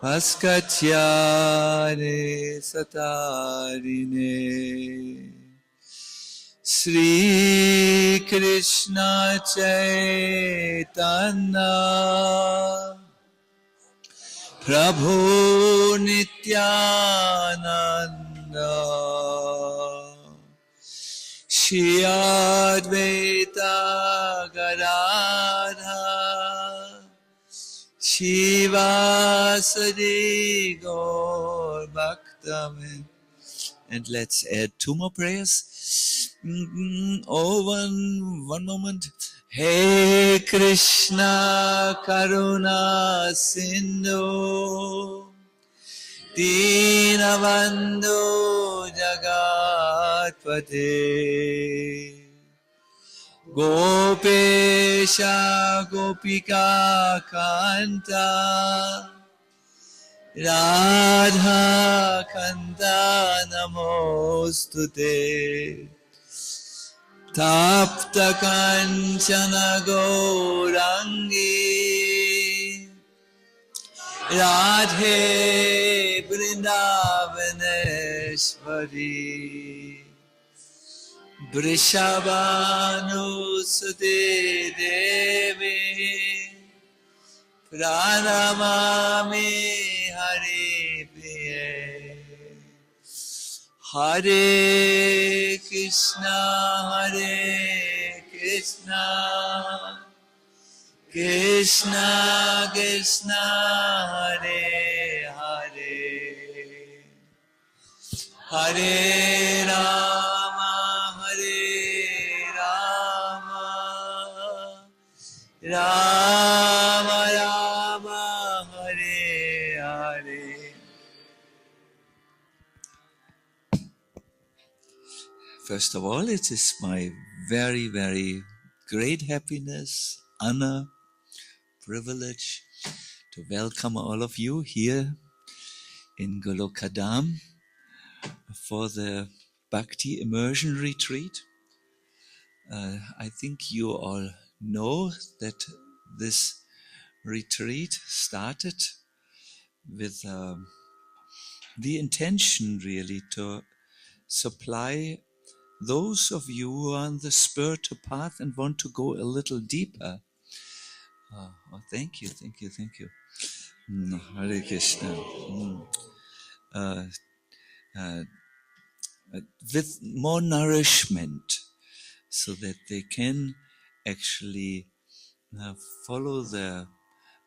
Paskatyare satarine Sri Krishna Chaitanya Prabhu Nityananda Shri Advaita Gadadhar Shivasadi Gaur Bhaktamin. And let's add two more prayers. One moment. Hey Krishna Karuna Sindhu Dinabandhu Jagatpate Gopesha Gopika Kanta Radha Kanta Namostute Tapta Kanchana Gaurangi Radhe Vrindavaneshwari Vrishabhanusute Devi Pranamami Hari Priye Hare Krishna Krishna Krishna Hare Hare Hare Rama Rama Rama Hare Hare. First of all, it is my very, very great happiness, honor, privilege to welcome all of you here in Golokadam for the Bhakti Immersion Retreat. I think you all know that this retreat started with the intention really to supply those of you who are on the spiritual path and want to go a little deeper. Thank you. Hare Krishna. With more nourishment, so that they can actually follow the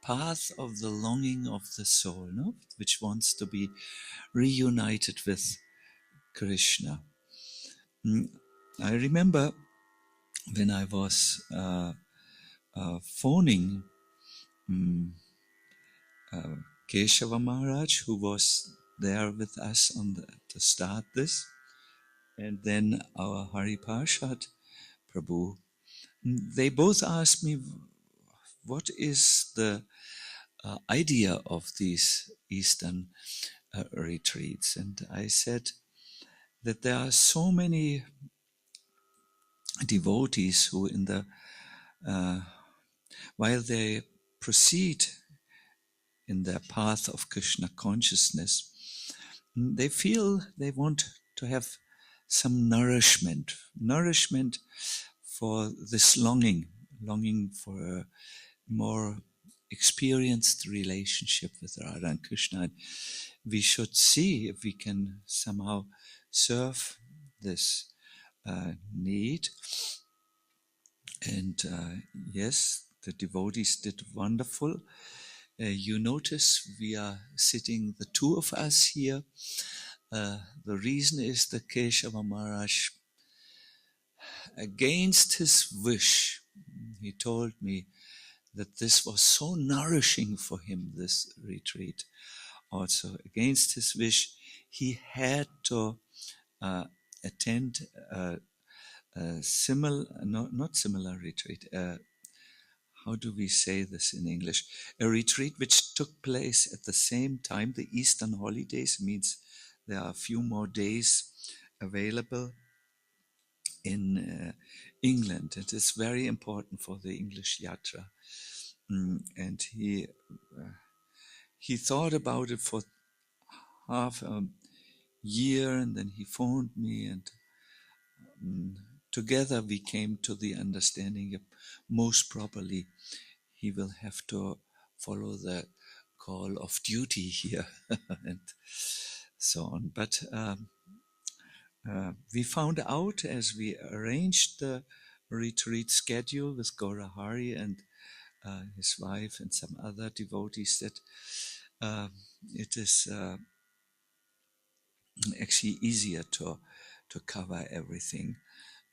path of the longing of the soul, no? Which wants to be reunited with Krishna. I remember when I was phoning Keshava Maharaj, who was there with us to start this, and then our Hariparshad Prabhu. They both asked me, what is the idea of these Eastern retreats? And I said that there are so many devotees who while they proceed in their path of Krishna consciousness, they feel they want to have some nourishment for this longing for a more experienced relationship with Radha and Krishna. And we should see if we can somehow serve this need. And yes, the devotees did wonderful. You notice we are sitting, the two of us here. The reason is that Keshava Maharaj, against his wish, he told me that this was so nourishing for him, this retreat. Also, against his wish, he had to attend a not similar retreat. How do we say this in English? A retreat which took place at the same time. The Eastern holidays means there are a few more days available in England. It is very important for the English yatra. And he he thought about it for half a year, and then he phoned me, and together we came to the understanding that most probably he will have to follow the call of duty here and so on. But we found out as we arranged the retreat schedule with Gaurahari and his wife and some other devotees that it is actually easier to cover everything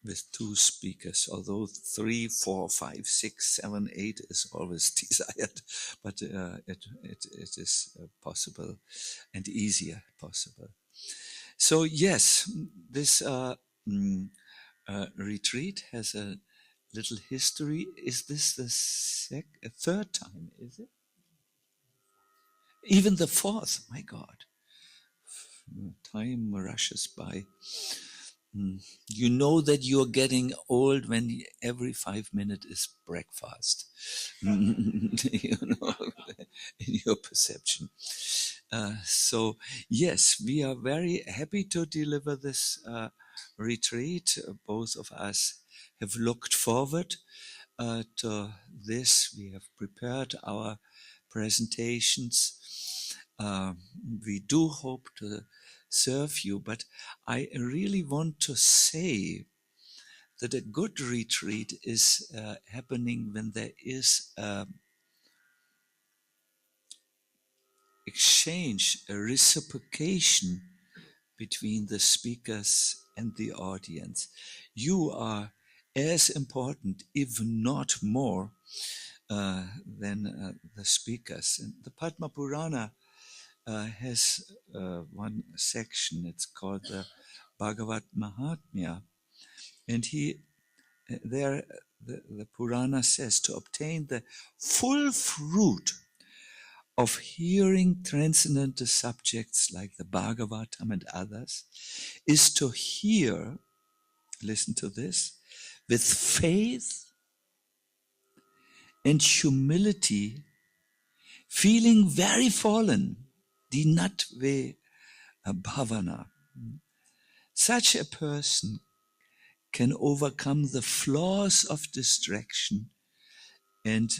with two speakers, although 3, 4, 5, 6, 7, 8 is always desired, but it is possible and easier possible. So yes, this retreat has a little history. Is this the third time, is it? Even the fourth, my God. Time rushes by. You know that you're getting old when every 5 minutes is breakfast. You know, in your perception. So yes, we are very happy to deliver this retreat. Both of us have looked forward to this. We have prepared our presentations. We do hope to serve you, but I really want to say that a good retreat is happening when there is exchange, a reciprocation between the speakers and the audience. You are as important, if not more, than the speakers. And the Padma Purana has one section. It's called the Bhagavat Mahatmya, and the Purana says to obtain the full fruit of hearing transcendental subjects like the Bhagavatam and others is to hear, listen to this, with faith and humility, feeling very fallen, dinatve bhavana. Such a person can overcome the flaws of distraction and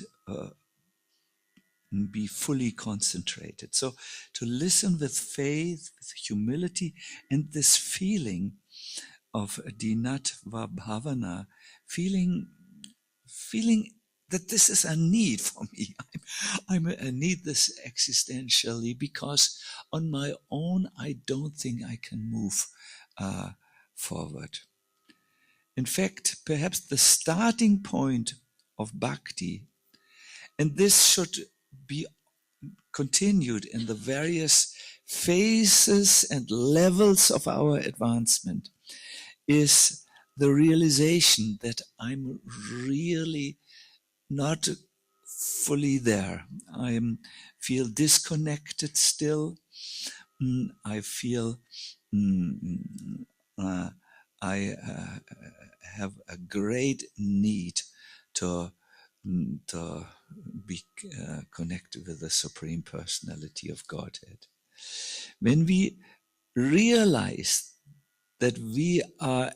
be fully concentrated. So to listen with faith, with humility, and this feeling of dinatva bhavana, feeling that this is a need for me. I need this existentially, because on my own I don't think I can move forward. In fact, perhaps the starting point of bhakti, and this should be continued in the various phases and levels of our advancement, is the realization that I'm really not fully there. I feel disconnected still. I feel I have a great need to be connected with the Supreme Personality of Godhead. When we realize that we are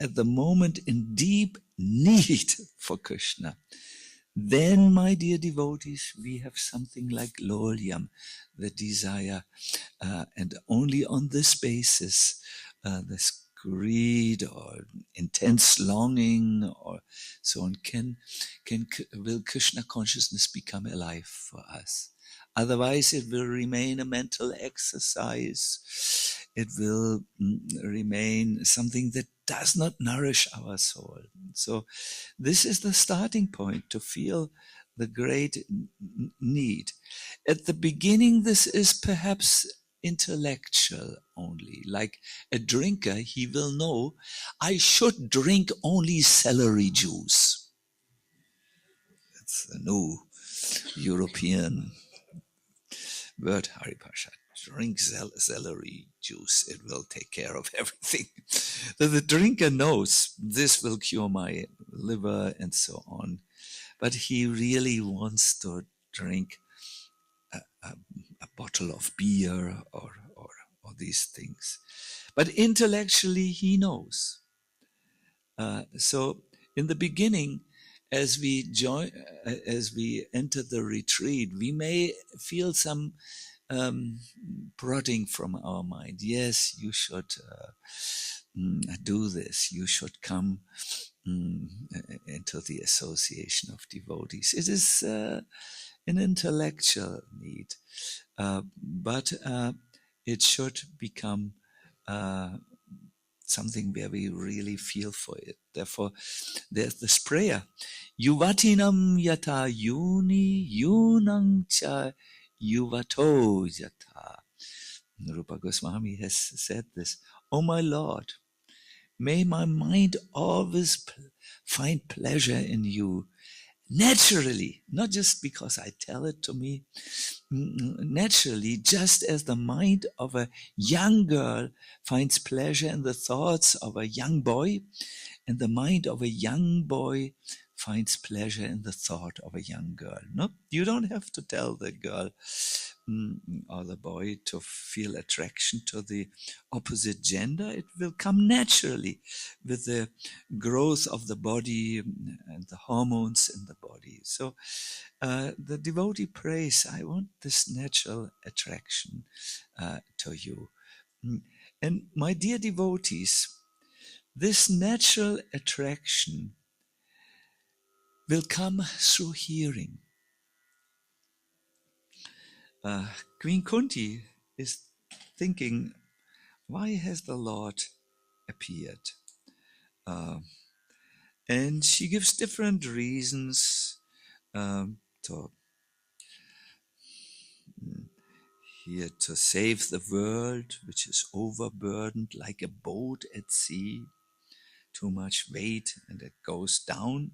at the moment in deep need for Krishna, then, my dear devotees, we have something like lollium, the desire, and only on this basis, this greed or intense longing or so on, will Krishna consciousness become alive for us. Otherwise, it will remain a mental exercise. It will remain something that does not nourish our soul. So this is the starting point, to feel the great need. At the beginning, this is perhaps intellectual only. Like a drinker, he will know, I should drink only celery juice. It's a new European word, Hariparshad. Drink celery juice, it will take care of everything. So the drinker knows this will cure my liver and so on, but he really wants to drink a bottle of beer or these things. But intellectually he knows. So in the beginning, as we enter the retreat, we may feel some prodding from our mind. Yes, you should do this. You should come into the association of devotees. It is an intellectual need, but it should become something where we really feel for it. Therefore, there's this prayer: Yuvatinam yata yuni yunang cha yuvato yata. Rupa Goswami has said this. Oh my Lord, may my mind always find pleasure in you, naturally, not just because I tell it to me, naturally, just as the mind of a young girl finds pleasure in the thoughts of a young boy, and the mind of a young boy finds pleasure in the thought of a young girl. No, you don't have to tell the girl or the boy to feel attraction to the opposite gender. It will come naturally with the growth of the body and the hormones in the body. So the devotee prays, I want this natural attraction to you. And my dear devotees, this natural attraction will come through hearing. Queen Kunti is thinking, why has the Lord appeared? And she gives different reasons to save the world, which is overburdened like a boat at sea, too much weight and it goes down.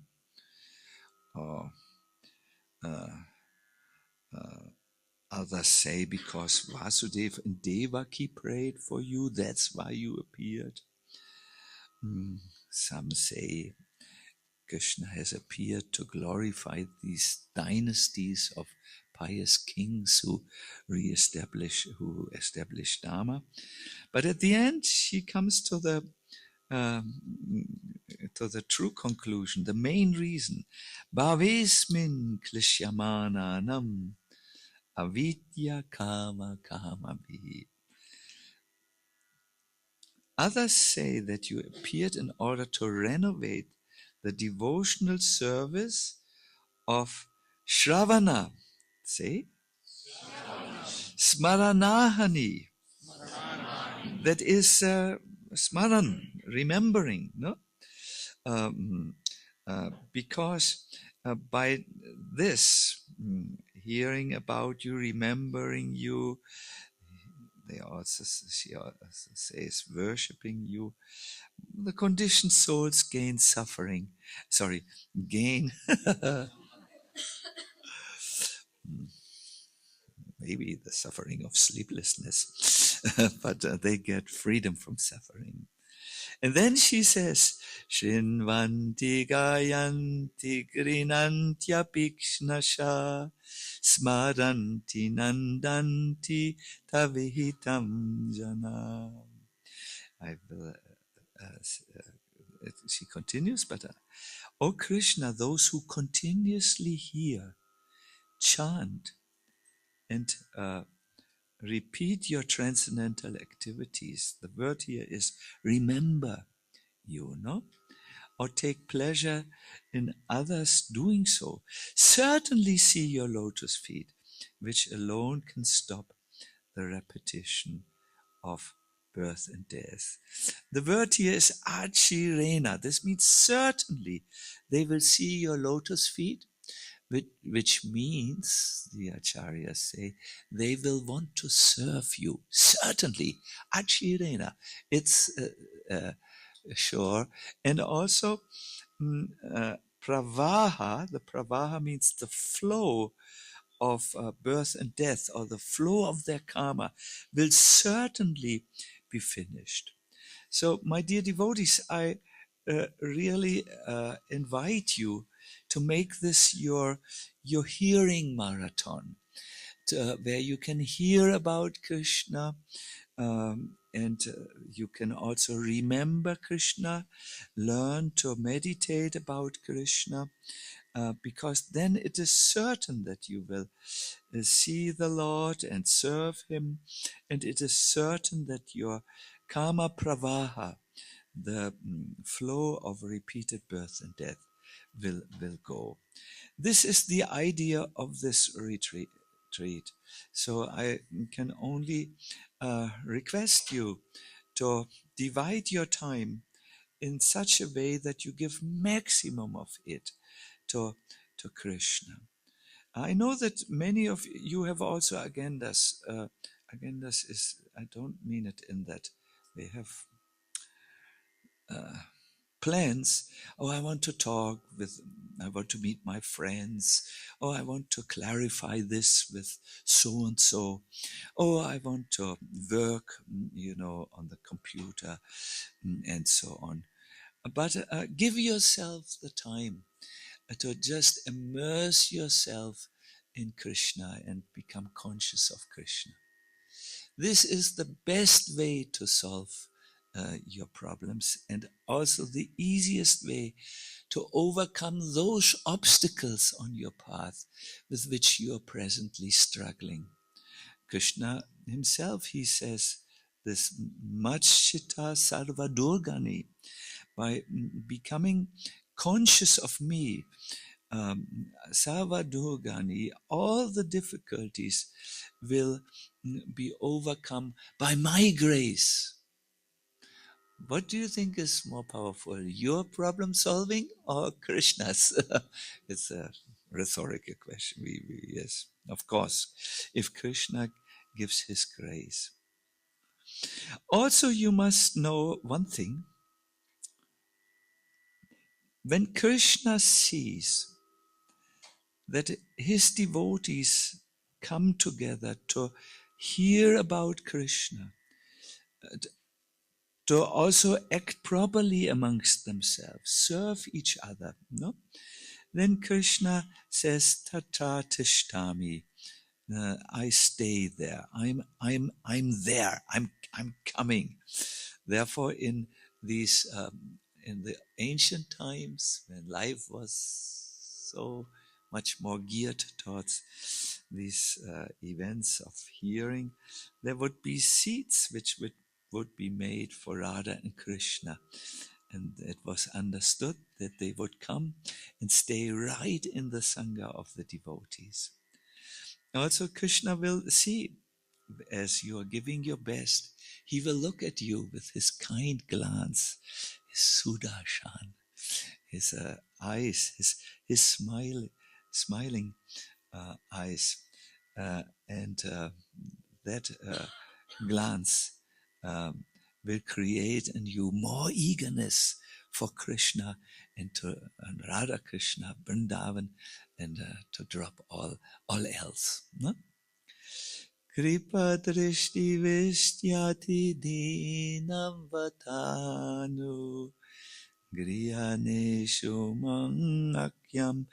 Others say because Vasudeva and Devaki prayed for you, that's why you appeared. Some say Krishna has appeared to glorify these dynasties of pious kings who established Dharma. But at the end, she comes to the true conclusion, the main reason. Bhavesmin klishyamananam avidya kama kamabi. Others say that you appeared in order to renovate the devotional service of Shravana. Say? Smaranahani. That is Smaran, remembering, no? Because by this, hearing about you, remembering you, she also says worshipping you, the conditioned souls gain suffering. Gain maybe the suffering of sleeplessness, but they get freedom from suffering. And then she says, Shinvanti gayanti grinantya pikshnasha smaranti nandanti tavihitam jana. I will, she continues, but O Krishna, those who continuously hear, chant, and repeat your transcendental activities. The word here is remember you, no? Or take pleasure in others doing so. Certainly see your lotus feet, which alone can stop the repetition of birth and death. The word here is achirena. This means certainly they will see your lotus feet, which means, the acharyas say, they will want to serve you. Certainly, achirena, it's sure. And also, pravaha, the pravaha means the flow of birth and death, or the flow of their karma, will certainly be finished. So, my dear devotees, I really invite you to make this your hearing marathon, where you can hear about Krishna, and you can also remember Krishna, learn to meditate about Krishna, because then it is certain that you will see the Lord and serve Him, and it is certain that your karma pravaha, the flow of repeated birth and death, will go. This is the idea of this retreat. So I can only request you to divide your time in such a way that you give maximum of it to Krishna. I know that many of you have also agendas. Agendas is, I don't mean it in that they have plans. Oh, I want to talk with, I want to meet my friends. Oh, I want to clarify this with so and so. Oh, I want to work, on the computer, and so on. But give yourself the time to just immerse yourself in Krishna and become conscious of Krishna. This is the best way to solve your problems, and also the easiest way to overcome those obstacles on your path with which you are presently struggling. Krishna himself, he says, this Machchita Sarva Durgani, by becoming conscious of me, Sarva Durgani, all the difficulties will be overcome by my grace. What do you think is more powerful, your problem solving or Krishna's? It's a rhetorical question. Yes, of course, if Krishna gives his grace. Also, you must know one thing. When Krishna sees that his devotees come together to hear about Krishna, to also act properly amongst themselves, serve each other, no? Then Krishna says, Tatra Tishtami, I stay there. I'm there. I'm coming. Therefore, in these in the ancient times, when life was so much more geared towards these events of hearing, there would be seats which would be made for Radha and Krishna. And it was understood that they would come and stay right in the Sangha of the devotees. Also, Krishna will see, as you are giving your best, he will look at you with his kind glance, his sudarshan, his eyes, his smiling eyes, and that glance will create in you more eagerness for Krishna and Radha Krishna, Vrindavan, and to drop all else. No? Kripa drishti vishyati dinam vatanu griyaneshu mangakyam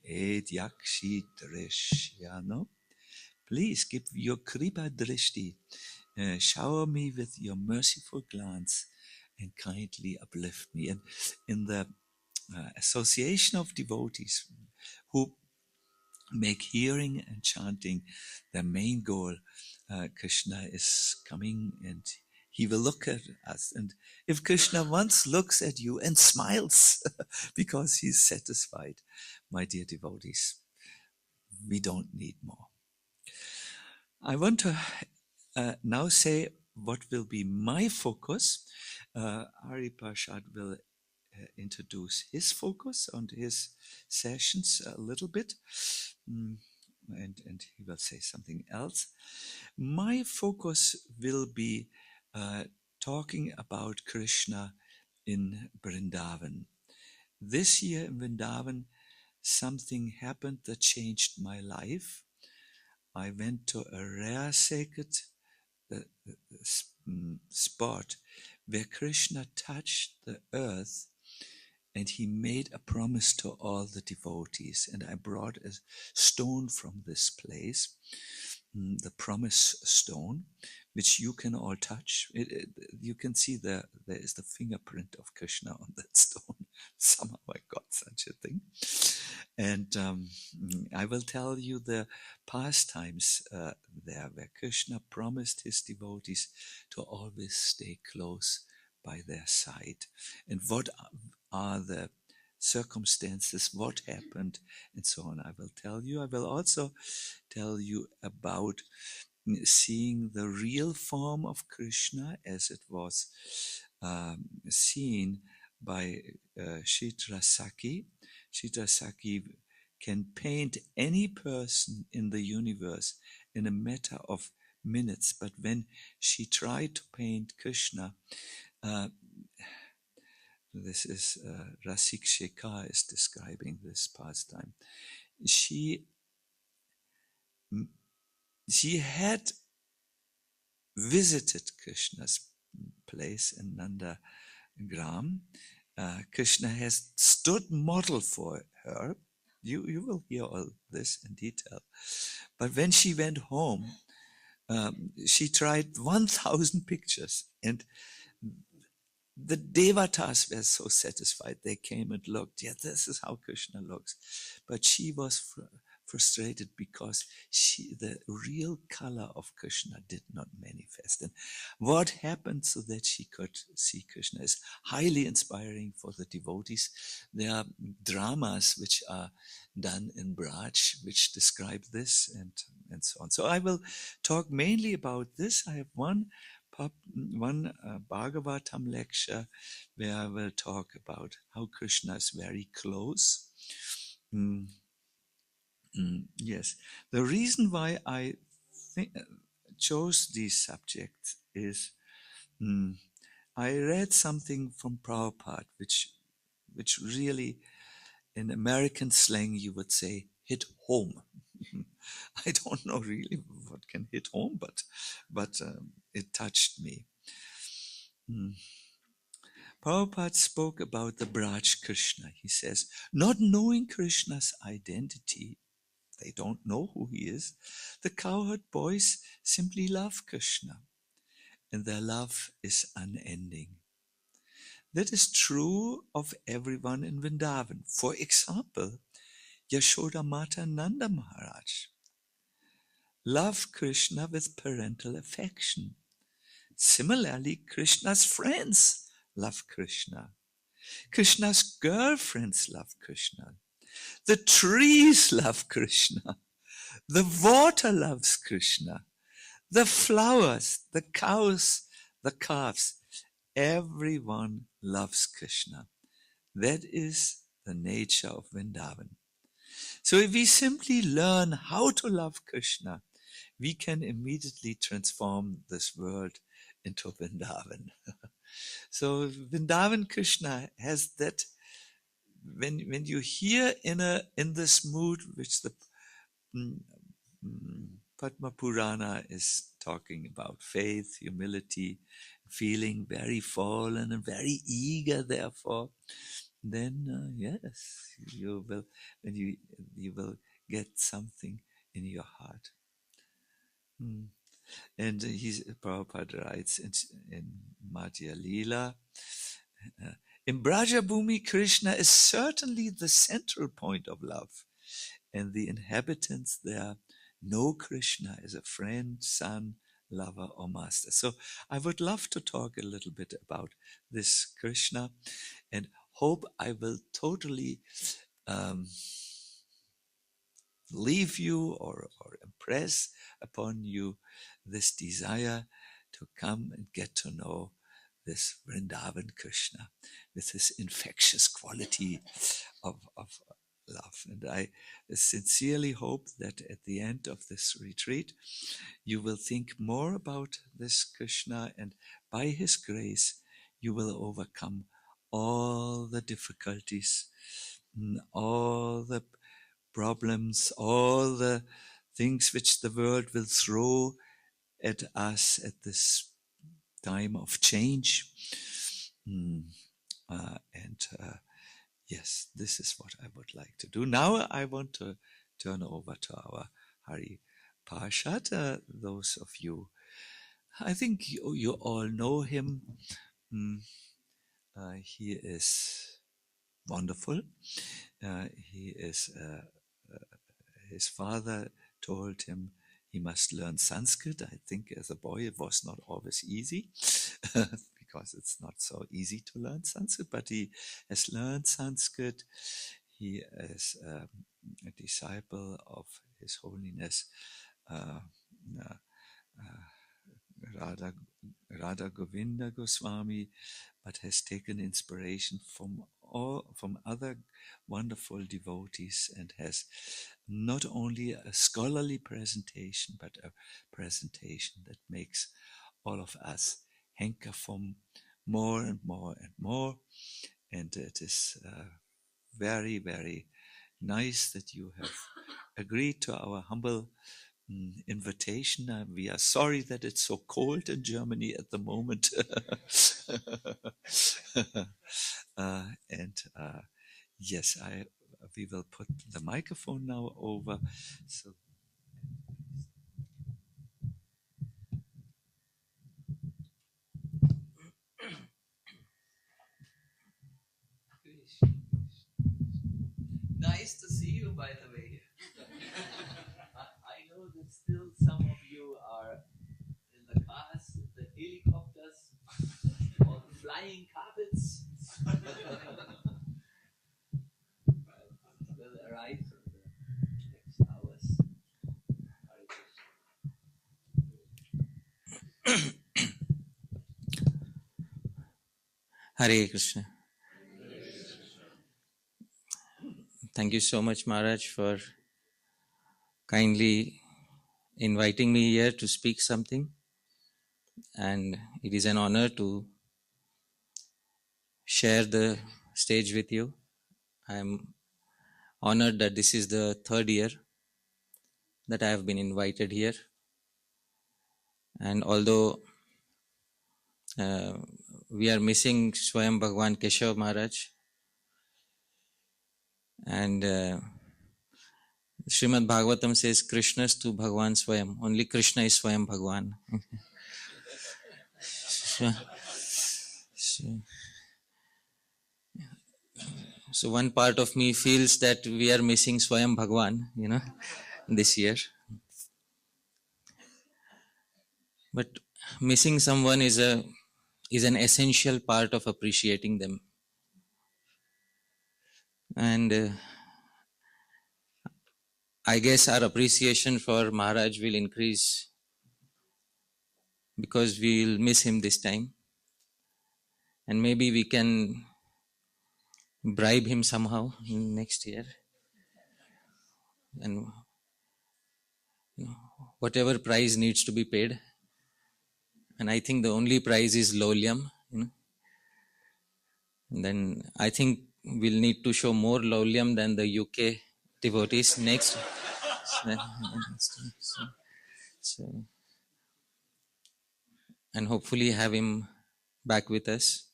et yakshi drishyano. Please give your kripa drishti. Shower me with your merciful glance and kindly uplift me. And in the association of devotees who make hearing and chanting their main goal, Krishna is coming and he will look at us. And if Krishna once looks at you and smiles because he's satisfied, my dear devotees, we don't need more. I want to now say what will be my focus. Hariparshad will introduce his focus on his sessions a little bit, and he will say something else. My focus will be talking about Krishna in Vrindavan. This year in Vrindavan, something happened that changed my life. I went to a rare sacred spot where Krishna touched the earth and he made a promise to all the devotees. And I brought a stone from this place. the promise stone, which you can all touch. You can see there is the fingerprint of Krishna on that stone. Somehow I got such a thing. And I will tell you the pastimes there, where Krishna promised his devotees to always stay close by their side. And what are the circumstances, what happened, and so on. I will tell you. I will also tell you about seeing the real form of Krishna as it was seen by Shitra Saki. Shitra Saki can paint any person in the universe in a matter of minutes, but when she tried to paint Krishna, this is Rasika is describing this pastime. She had visited Krishna's place in Nandagram. Krishna has stood model for her. You will hear all this in detail. But when she went home, she tried 1,000 pictures, and the devatas were so satisfied. They came and looked. Yeah, this is how Krishna looks. But she was frustrated because the real color of Krishna did not manifest. And what happened so that she could see Krishna is highly inspiring for the devotees. There are dramas which are done in Braj which describe this and so on. So I will talk mainly about this. I have one Bhagavatam lecture where I will talk about how Krishna is very close. Yes, the reason why I chose these subjects is I read something from Prabhupada which really, in American slang, you would say hit home. I don't know really what can hit home, but it touched me. Prabhupada spoke about the Braj Krishna. He says, not knowing Krishna's identity, they don't know who he is, the cowherd boys simply love Krishna, and their love is unending. That is true of everyone in Vrindavan. For example, Yashoda Mata Nanda Maharaj loved Krishna with parental affection. Similarly, Krishna's friends love Krishna. Krishna's girlfriends love Krishna. The trees love Krishna. The water loves Krishna. The flowers, the cows, the calves, everyone loves Krishna. That is the nature of Vrindavan. So if we simply learn how to love Krishna, we can immediately transform this world into Vrindavan. So Vrindavan Krishna has that. When you hear in this mood, which the Padma Purana is talking about, faith, humility, feeling very fallen and very eager, therefore, then yes, you will get something in your heart. And Prabhupada writes in Madhya Lila, in Brajabhumi, Krishna is certainly the central point of love, and the inhabitants there know Krishna as a friend, son, lover, or master. So I would love to talk a little bit about this Krishna, and hope I will totally leave you or impress upon you this desire to come and get to know this Vrindavan Krishna with his infectious quality of love. And I sincerely hope that at the end of this retreat, you will think more about this Krishna, and by his grace, you will overcome all the difficulties, all the problems, all the things which the world will throw at us at this time of change. Yes, this is what I would like to do. Now I want to turn over to our Hari Parshad. Those of you, I think you all know him. Mm, he is wonderful. He is. His father told him he must learn Sanskrit. I think as a boy it was not always easy because it's not so easy to learn Sanskrit, but he has learned Sanskrit. He is a disciple of His Holiness uh, uh, Radha, Radha Govinda Goswami, but has taken inspiration from other wonderful devotees and has not only a scholarly presentation, but a presentation that makes all of us hanker for more and more and more. And it is very, very nice that you have agreed to our humble invitation. We are sorry that it's so cold in Germany at the moment. And yes, we will put the microphone now over. So nice to see you, by the way. I know that still some of you are in the cars, in the helicopters, or flying carpets. Will arrive in the next hours. Hare Krishna. Thank you so much, Maharaj, for kindly inviting me here to speak something. And it is an honor to share the stage with you. I am honored that this is the third year that I have been invited here. And although we are missing Swayam Bhagwan Keshav Maharaj, and Srimad Bhagavatam says, Krishna's to Bhagwan Swayam. Only Krishna is Swayam Bhagwan. So one part of me feels that we are missing Swayam Bhagwan, this year. But missing someone is an essential part of appreciating them. And I guess our appreciation for Maharaj will increase because we'll miss him this time. And maybe we can bribe him somehow next year. And whatever price needs to be paid. And I think the only price is lollium. And then I think we'll need to show more lollium than the UK devotees next. So, and hopefully have him back with us.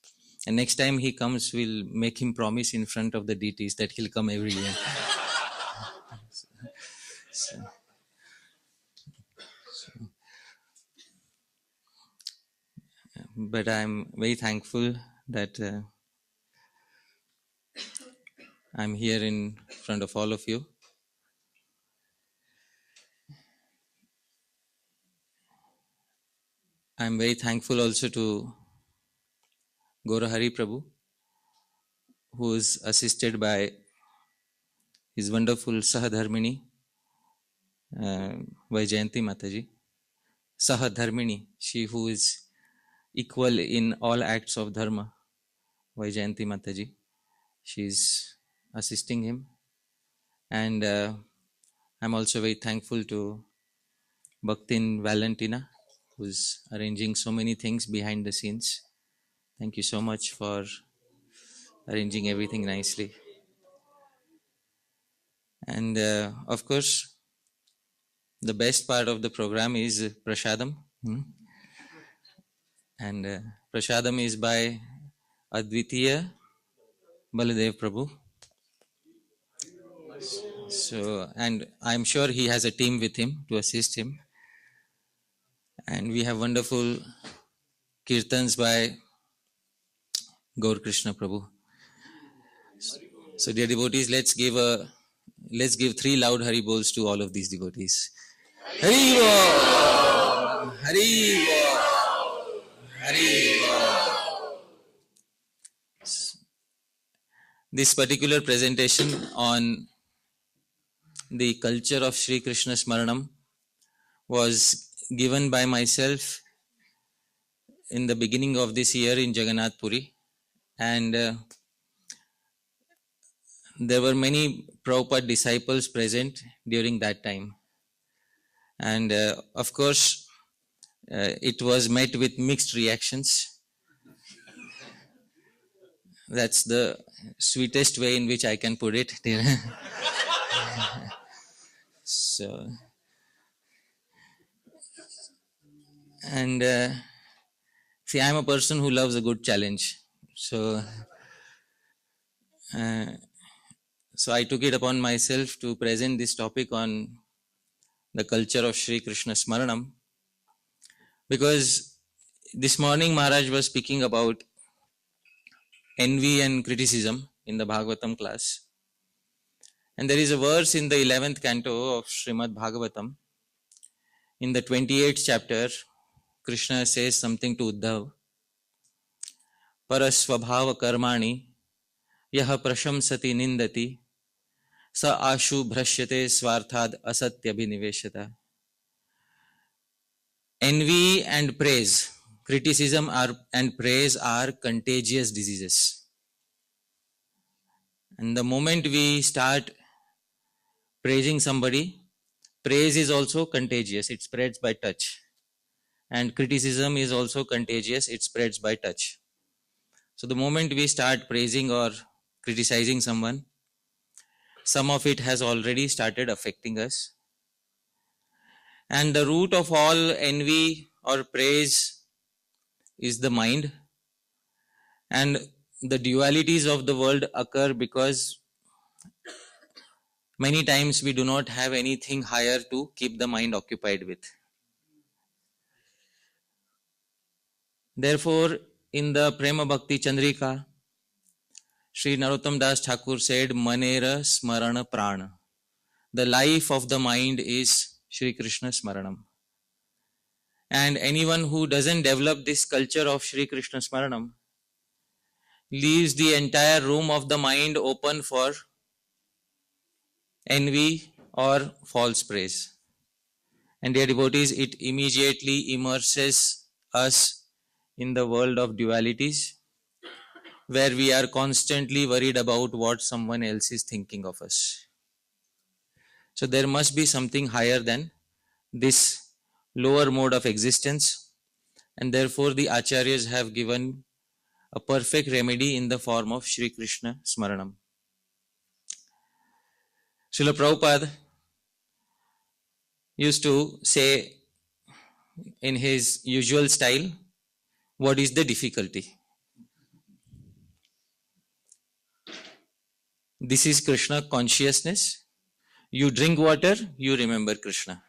And next time he comes, we'll make him promise in front of the deities that he'll come every year. But I'm very thankful that I'm here in front of all of you. I'm very thankful also to Gaura Hari Prabhu, who is assisted by his wonderful Sahadharmini, Vaijayanti Mataji. Sahadharmini, she who is equal in all acts of dharma, Vaijayanti Mataji. She's assisting him. And I'm also very thankful to Bhaktin Valentina, who's arranging so many things behind the scenes. Thank you so much for arranging everything nicely. And of course, the best part of the program is Prashadam. And Prashadam is by Advitiya Baladev Prabhu. So, and I'm sure he has a team with him to assist him. And we have wonderful kirtans by Gaur Krishna Prabhu. So, dear devotees, let's give 3 loud Hari Bols to all of these devotees. Hari Bol! Hari Bol! Hari Bol! This particular presentation on the culture of Sri Krishna Smaranam was given by myself in the beginning of this year in Jagannath Puri, and there were many Prabhupada disciples present during that time, and of course it was met with mixed reactions. That's the sweetest way in which I can put it. So, and see, I'm a person who loves a good challenge. So I took it upon myself to present this topic on the culture of Sri Krishna Smaranam, because this morning Maharaj was speaking about envy and criticism in the Bhagavatam class. And there is a verse in the 11th canto of Srimad Bhagavatam. In the 28th chapter, Krishna says something to Uddhav. Parasvabhava karmani yaha prashamsati nindati sa ashu bhrashyate swarthad asatya bhiniveshata. Envy and praise, criticism and praise are contagious diseases. And the moment we start praising somebody, praise is also contagious, it spreads by touch. And criticism is also contagious, it spreads by touch. So the moment we start praising or criticizing someone, some of it has already started affecting us. And the root of all envy or praise is the mind. And the dualities of the world occur because many times we do not have anything higher to keep the mind occupied with. Therefore, in the Prema Bhakti Chandrika, Sri Narottam Das Thakur said, Manera Smarana Prana. The life of the mind is Sri Krishna Smaranam. And anyone who doesn't develop this culture of Sri Krishna Smaranam leaves the entire room of the mind open for envy or false praise. And dear devotees, it immediately immerses us in the world of dualities, where we are constantly worried about what someone else is thinking of us. So there must be something higher than this lower mode of existence, and therefore the Acharyas have given a perfect remedy in the form of Sri Krishna Smaranam. Srila Prabhupada used to say in his usual style, what is the difficulty? This is Krishna consciousness. You drink water, you remember Krishna.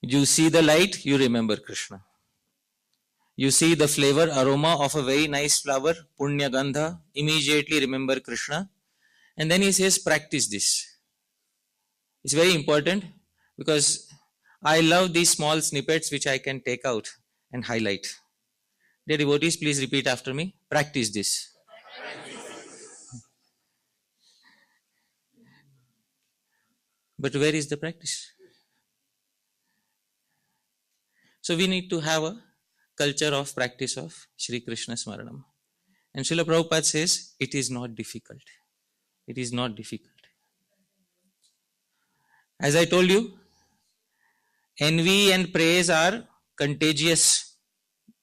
You see the light, you remember Krishna. You see the flavor, aroma of a very nice flower, punya gandha, immediately remember Krishna. And then he says, practice this. It's very important because I love these small snippets which I can take out and highlight. Dear devotees, please repeat after me. Practice this. But where is the practice? So we need to have a culture of practice of Sri Krishna Smaranam. And Srila Prabhupada says, it is not difficult. It is not difficult. As I told you, envy and praise are contagious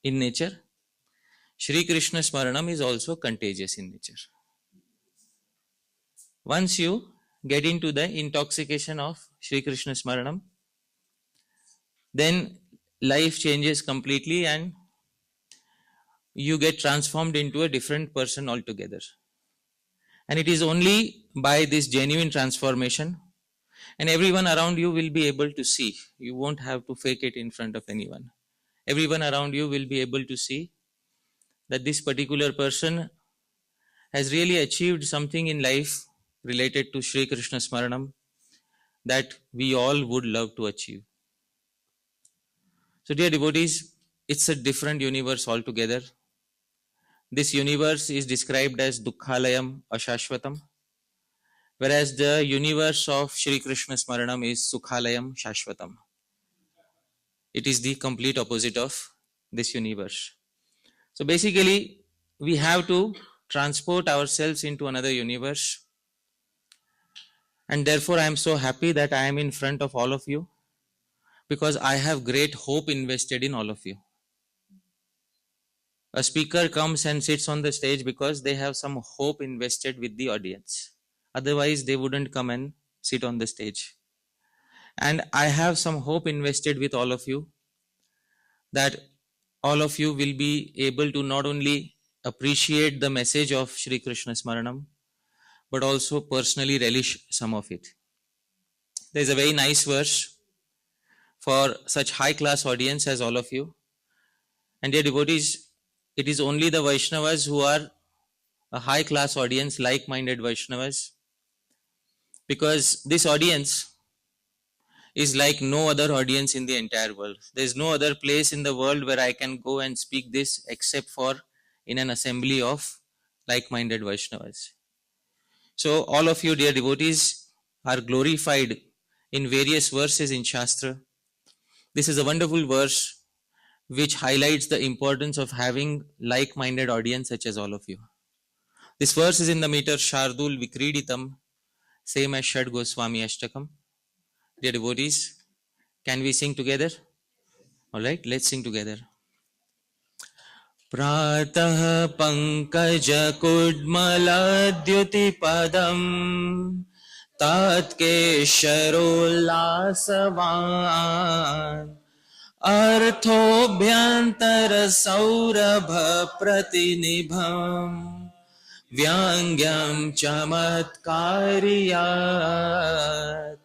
in nature. Sri Krishna Smaranam is also contagious in nature. Once you get into the intoxication of Sri Krishna Smaranam, then life changes completely and you get transformed into a different person altogether. And it is only by this genuine transformation, and everyone around you will be able to see. You won't have to fake it in front of anyone. Everyone around you will be able to see that this particular person has really achieved something in life related to Sri Krishna Smaranam that we all would love to achieve. So, dear devotees, it's a different universe altogether. This universe is described as Dukkhalayam Ashashvatam, whereas the universe of Sri Krishna Smaranam is Sukhalayam Shashvatam. It is the complete opposite of this universe. So basically, we have to transport ourselves into another universe. And therefore, I am so happy that I am in front of all of you, because I have great hope invested in all of you. A speaker comes and sits on the stage because they have some hope invested with the audience. Otherwise, they wouldn't come and sit on the stage. And I have some hope invested with all of you, that all of you will be able to not only appreciate the message of Sri Krishna Smaranam, but also personally relish some of it. There is a very nice verse for such high class audience as all of you. And dear devotees, it is only the Vaishnavas who are a high class audience, like-minded Vaishnavas, because this audience is like no other audience in the entire world. There is no other place in the world where I can go and speak this except for in an assembly of like-minded Vaishnavas. So all of you, dear devotees, are glorified in various verses in Shastra. This is a wonderful verse which highlights the importance of having like-minded audience such as all of you. This verse is in the meter Shardul Vikriditam, same as Shad Goswami Ashtakam. Dear devotees, can we sing together? All right, let's sing together. Pratah Pankaja Kudmala Padam Tat Kesharollasavan Arthobhyantar Saurabha Pratinibham Vyangyam Chamatkariyat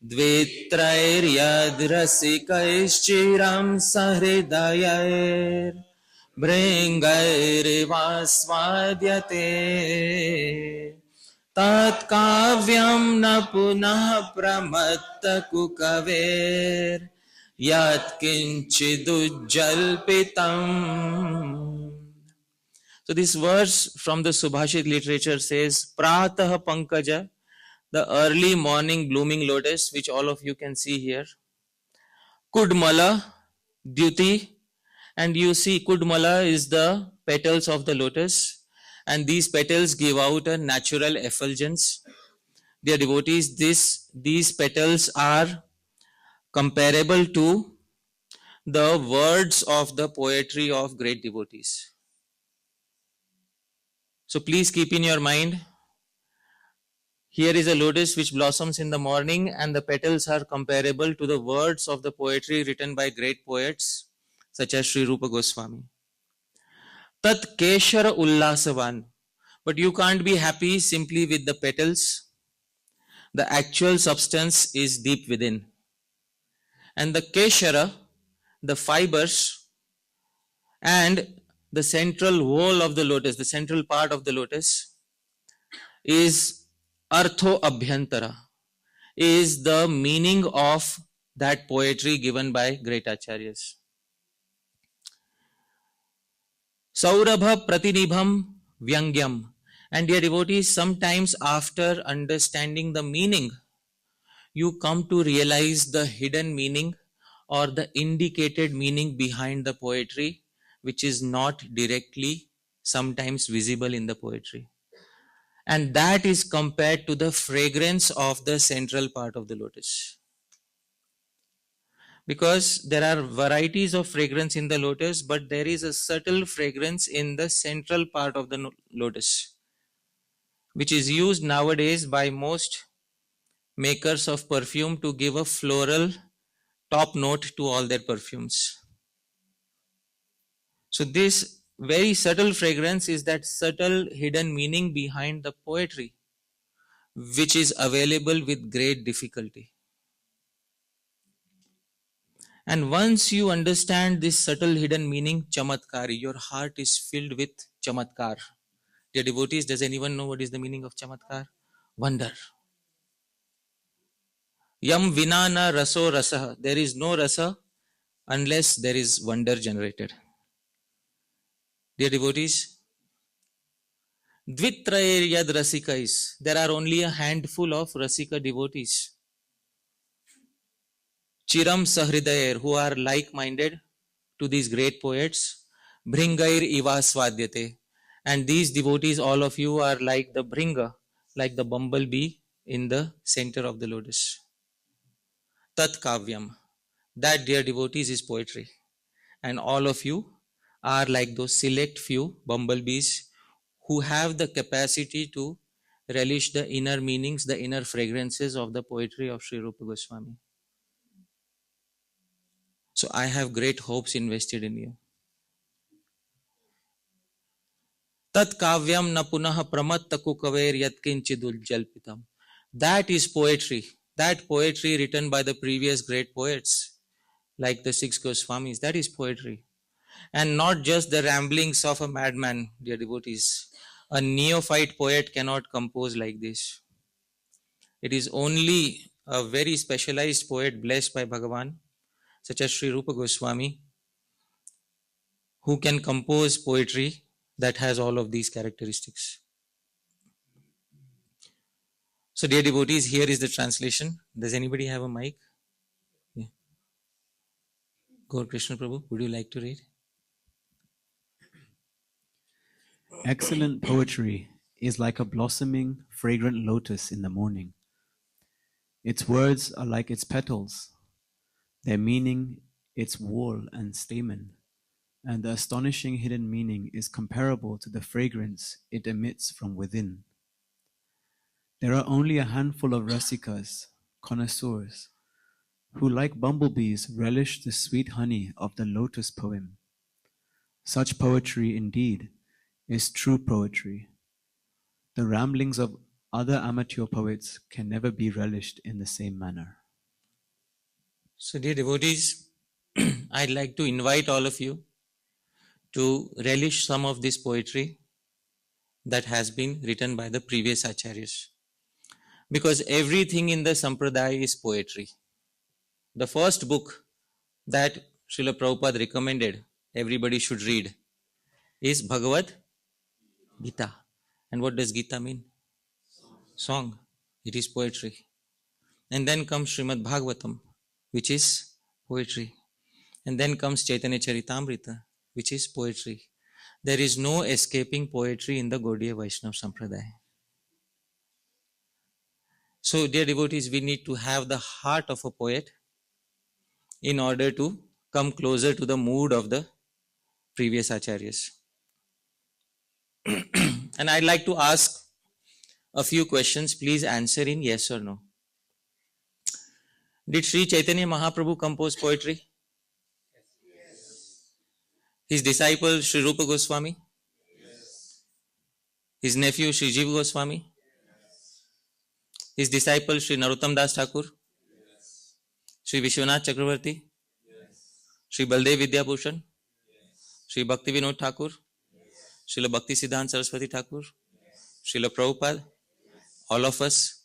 Dvitrairyad Rasikaischchiram Sahridayair Bringairivasvadyate Tat kavyam na punah pramatta kukaver Yat kinchidujjalpitam. So this verse from the Subhashit literature says, Pratah Pankaja, the early morning blooming lotus, which all of you can see here. Kudmala, Dyuti, and you see Kudmala is the petals of the lotus, and these petals give out a natural effulgence. Dear devotees, these petals are comparable to the words of the poetry of great devotees. So please keep in your mind, here is a lotus which blossoms in the morning, and the petals are comparable to the words of the poetry written by great poets such as Sri Rupa Goswami. Tat Keshara Ullasavan. But you can't be happy simply with the petals. The actual substance is deep within. And the Keshara, the fibers, and the central whole of the lotus, the central part of the lotus, is Artho Abhyantara, is the meaning of that poetry given by great acharyas. Saurabha Pratinibham Vyangyam. And dear devotees, sometimes after understanding the meaning, you come to realize the hidden meaning or the indicated meaning behind the poetry, which is not directly sometimes visible in the poetry. And that is compared to the fragrance of the central part of the lotus. Because there are varieties of fragrance in the lotus, but there is a subtle fragrance in the central part of the lotus, which is used nowadays by most makers of perfume to give a floral top note to all their perfumes. So this very subtle fragrance is that subtle hidden meaning behind the poetry, which is available with great difficulty. And once you understand this subtle hidden meaning, chamatkari, your heart is filled with chamatkar. Dear devotees, does anyone know what is the meaning of chamatkar? Wonder. Yam vinana raso rasa. There is no rasa unless there is wonder generated. Dear devotees, dvitrayer yad rasika is. There are only a handful of rasika devotees. Chiram sahridayer, who are like-minded to these great poets. Bringair iva svadyate. And these devotees, all of you are like the bringa, like the bumblebee in the center of the lotus. Tat kavyam. That, dear devotees, is poetry. And all of you are like those select few bumblebees who have the capacity to relish the inner meanings, the inner fragrances of the poetry of Sri Rupa Goswami. So I have great hopes invested in you. Tat kavyam na punaha pramatta kukaver yatkinchidul jalpitam. That is poetry. That poetry written by the previous great poets, like the 6 Goswamis, that is poetry. And not just the ramblings of a madman, dear devotees. A neophyte poet cannot compose like this. It is only a very specialized poet blessed by Bhagavan, such as Sri Rupa Goswami, who can compose poetry that has all of these characteristics. So, dear devotees, here is the translation. Does anybody have a mic? Yeah. Gaur Krishna Prabhu, would you like to read? Excellent poetry is like a blossoming, fragrant lotus in the morning. Its words are like its petals, their meaning its whorl and stamen, and the astonishing hidden meaning is comparable to the fragrance it emits from within. There are only a handful of rasikas, connoisseurs, who like bumblebees relish the sweet honey of the lotus poem. Such poetry indeed is true poetry. The ramblings of other amateur poets can never be relished in the same manner. So, dear devotees, I'd like to invite all of you to relish some of this poetry that has been written by the previous acharyas. Because everything in the sampradaya is poetry. The first book that Srila Prabhupada recommended everybody should read is Bhagavad Gita. And what does Gita mean? Song. It is poetry. And then comes Srimad Bhagavatam, which is poetry. And then comes Chaitanya Charitamrita, which is poetry. There is no escaping poetry in the Gaudiya Vaishnava Sampradaya. So, dear devotees, we need to have the heart of a poet in order to come closer to the mood of the previous acharyas. And I'd like to ask a few questions. Please answer in yes or no. Did Sri Chaitanya Mahaprabhu compose poetry? Yes. His disciple Sri Rupa Goswami? Yes. His nephew Sri Jiva Goswami? Yes. His disciple Sri Narottam Das Thakur? Yes. Sri Vishwanath Chakravarti? Yes. Sri Baldev Vidyabhushan? Yes. Sri Bhakti Vinod Thakur? Yes. Srila Bhakti Siddhanta Saraswati Thakur? Yes. Srila Prabhupada? Yes. All of us?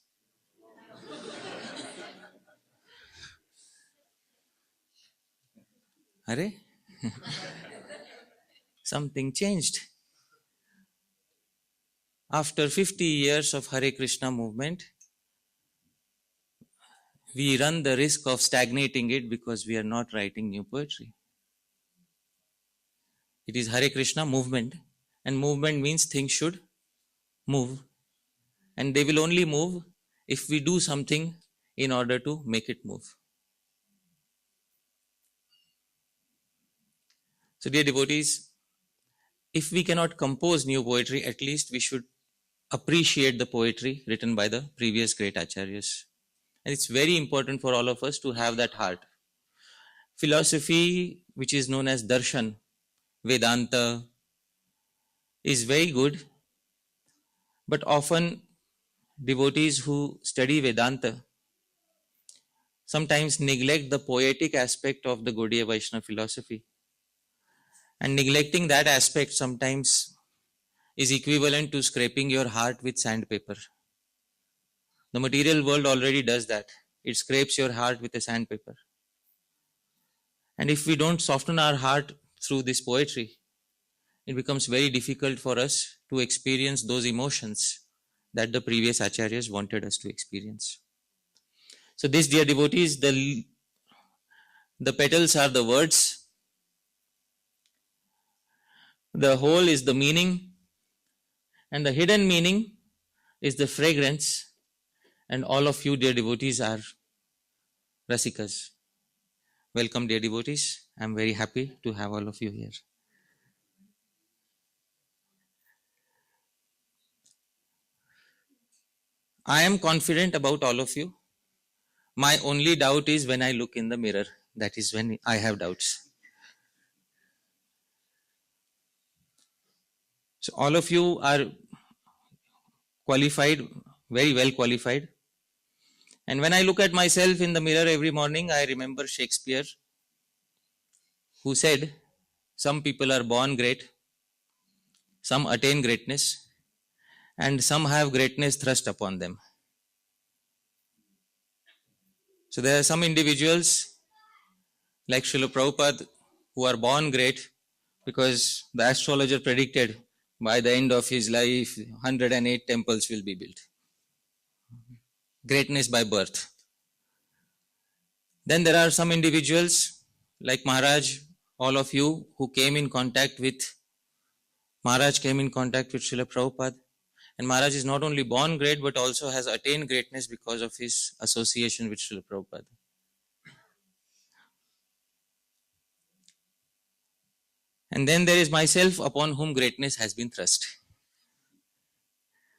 Are? Something changed. After 50 years of Hare Krishna movement, we run the risk of stagnating it because we are not writing new poetry. It is Hare Krishna movement, and movement means things should move. And they will only move if we do something in order to make it move. So, dear devotees, if we cannot compose new poetry, at least we should appreciate the poetry written by the previous great acharyas. And it's very important for all of us to have that heart. Philosophy, which is known as darshan, Vedanta, is very good, but often devotees who study Vedanta sometimes neglect the poetic aspect of the Gaudiya Vaishnava philosophy. And neglecting that aspect sometimes is equivalent to scraping your heart with sandpaper. The material world already does that. It scrapes your heart with a sandpaper. And if we don't soften our heart through this poetry, it becomes very difficult for us to experience those emotions that the previous acharyas wanted us to experience. So this, dear devotees, the petals are the words, the whole is the meaning, and the hidden meaning is the fragrance, and all of you, dear devotees, are rasikas. Welcome, dear devotees. I am very happy to have all of you here. I am confident about all of you. My only doubt is when I look in the mirror. That is when I have doubts. So all of you are qualified, very well qualified. And when I look at myself in the mirror every morning, I remember Shakespeare, who said, some people are born great, some attain greatness, and some have greatness thrust upon them. So there are some individuals like Srila Prabhupada who are born great because the astrologer predicted by the end of his life 108 temples will be built. Greatness by birth. Then there are some individuals like Maharaj, all of you who came in contact with Maharaj came in contact with Srila Prabhupada, and Maharaj is not only born great but also has attained greatness because of his association with Srila Prabhupada. And then there is myself upon whom greatness has been thrust.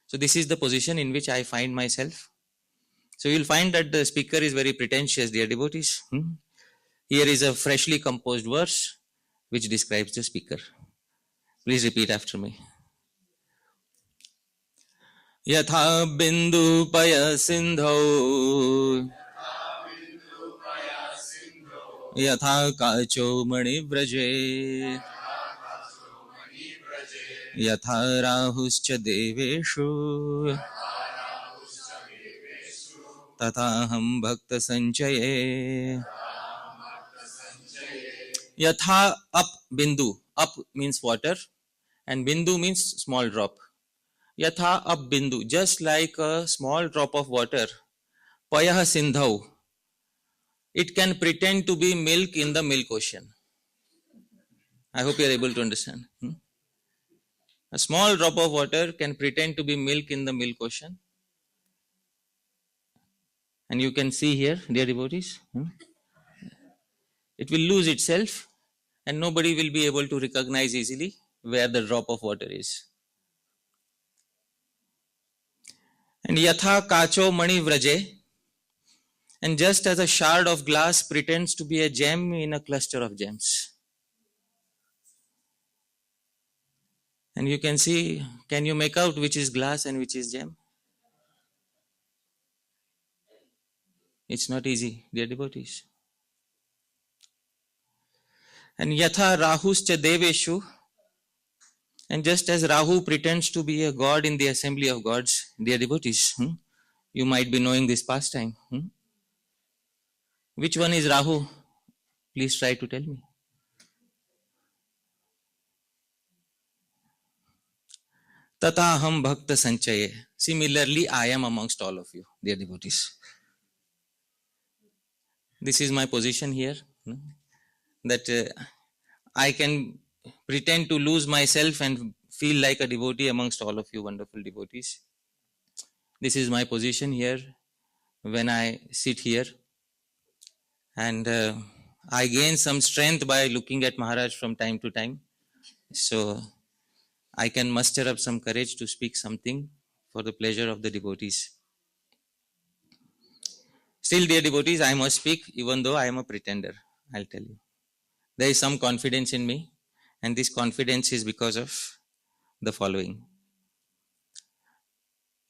So this is the position in which I find myself. So you'll find that the speaker is very pretentious, dear devotees. Here is a freshly composed verse which describes the speaker. Please repeat after me. Yatha bindu paya sindho Yatha kacho mani vraje Yatha rahuscha deveshu Tathaham bhakta sanchaye. Yatha up bindu. Up means water and bindu means small drop. Yatha up bindu, just like a small drop of water. Payah sindhau. It can pretend to be milk in the milk ocean. I hope you are able to understand. A small drop of water can pretend to be milk in the milk ocean. And you can see here, dear devotees, it will lose itself and nobody will be able to recognize easily where the drop of water is. And yatha kacho mani vraje, and just as a shard of glass pretends to be a gem in a cluster of gems. And you can see, can you make out which is glass and which is gem? It's not easy, dear devotees. And yatha rahuscha deveshu, and just as Rahu pretends to be a god in the assembly of gods, dear devotees, you might be knowing this pastime. Which one is Rahu? Please try to tell me. Tataham bhakta sanchaye. Similarly, I am amongst all of you, dear devotees. This is my position here, that I can pretend to lose myself and feel like a devotee amongst all of you wonderful devotees. This is my position here when I sit here, and I gain some strength by looking at Maharaj from time to time. So I can muster up some courage to speak something for the pleasure of the devotees. Still, dear devotees, I must speak even though I am a pretender, I'll tell you. There is some confidence in me, and this confidence is because of the following.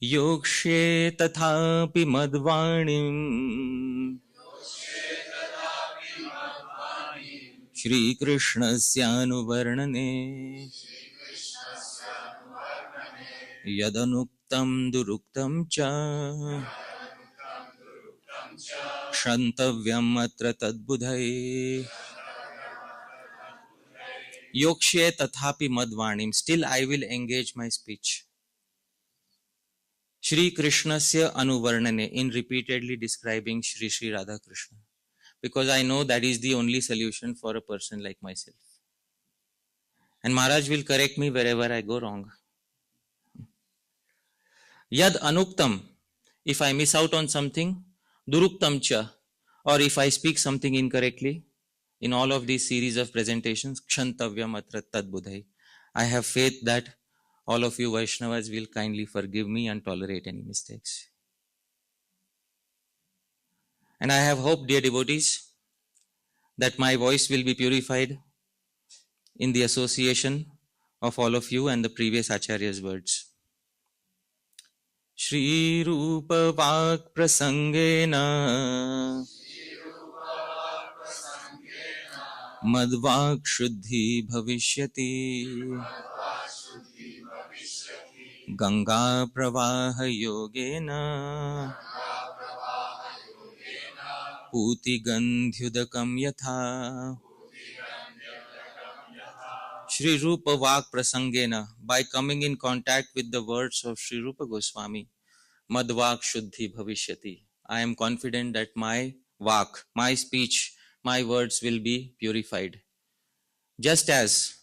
Yokshe tathapi madvanim Shri Krishnasyanuvarnane Yadanuktam duruktam cha Shantavyam atra tadbudhai Yokshe tathapi madvanim. Still I will engage my speech. Shri Krishnasya anuvarnane, in repeatedly describing Shri Shri Radha Krishna. Because I know that is the only solution for a person like myself. And Maharaj will correct me wherever I go wrong. Yad anuktam, if I miss out on something, duruktam cha, or if I speak something incorrectly, in all of these series of presentations, kshantavyam atra tadbudhai. I have faith that all of you Vaishnavas will kindly forgive me and tolerate any mistakes. And I have hope, dear devotees, that my voice will be purified in the association of all of you and the previous Acharya's words. Shri Rupa Vak Prasangena Madvak Shuddhi Bhavishyati Ganga Pravaha Yogena Puti Gandhyudakam Yatha. Shri Rupa Vak Prasangena, by coming in contact with the words of Shri Rupa Goswami, Madvak Shuddhi Bhavishyati. I am confident that my Vak, my speech, my words will be purified. Just as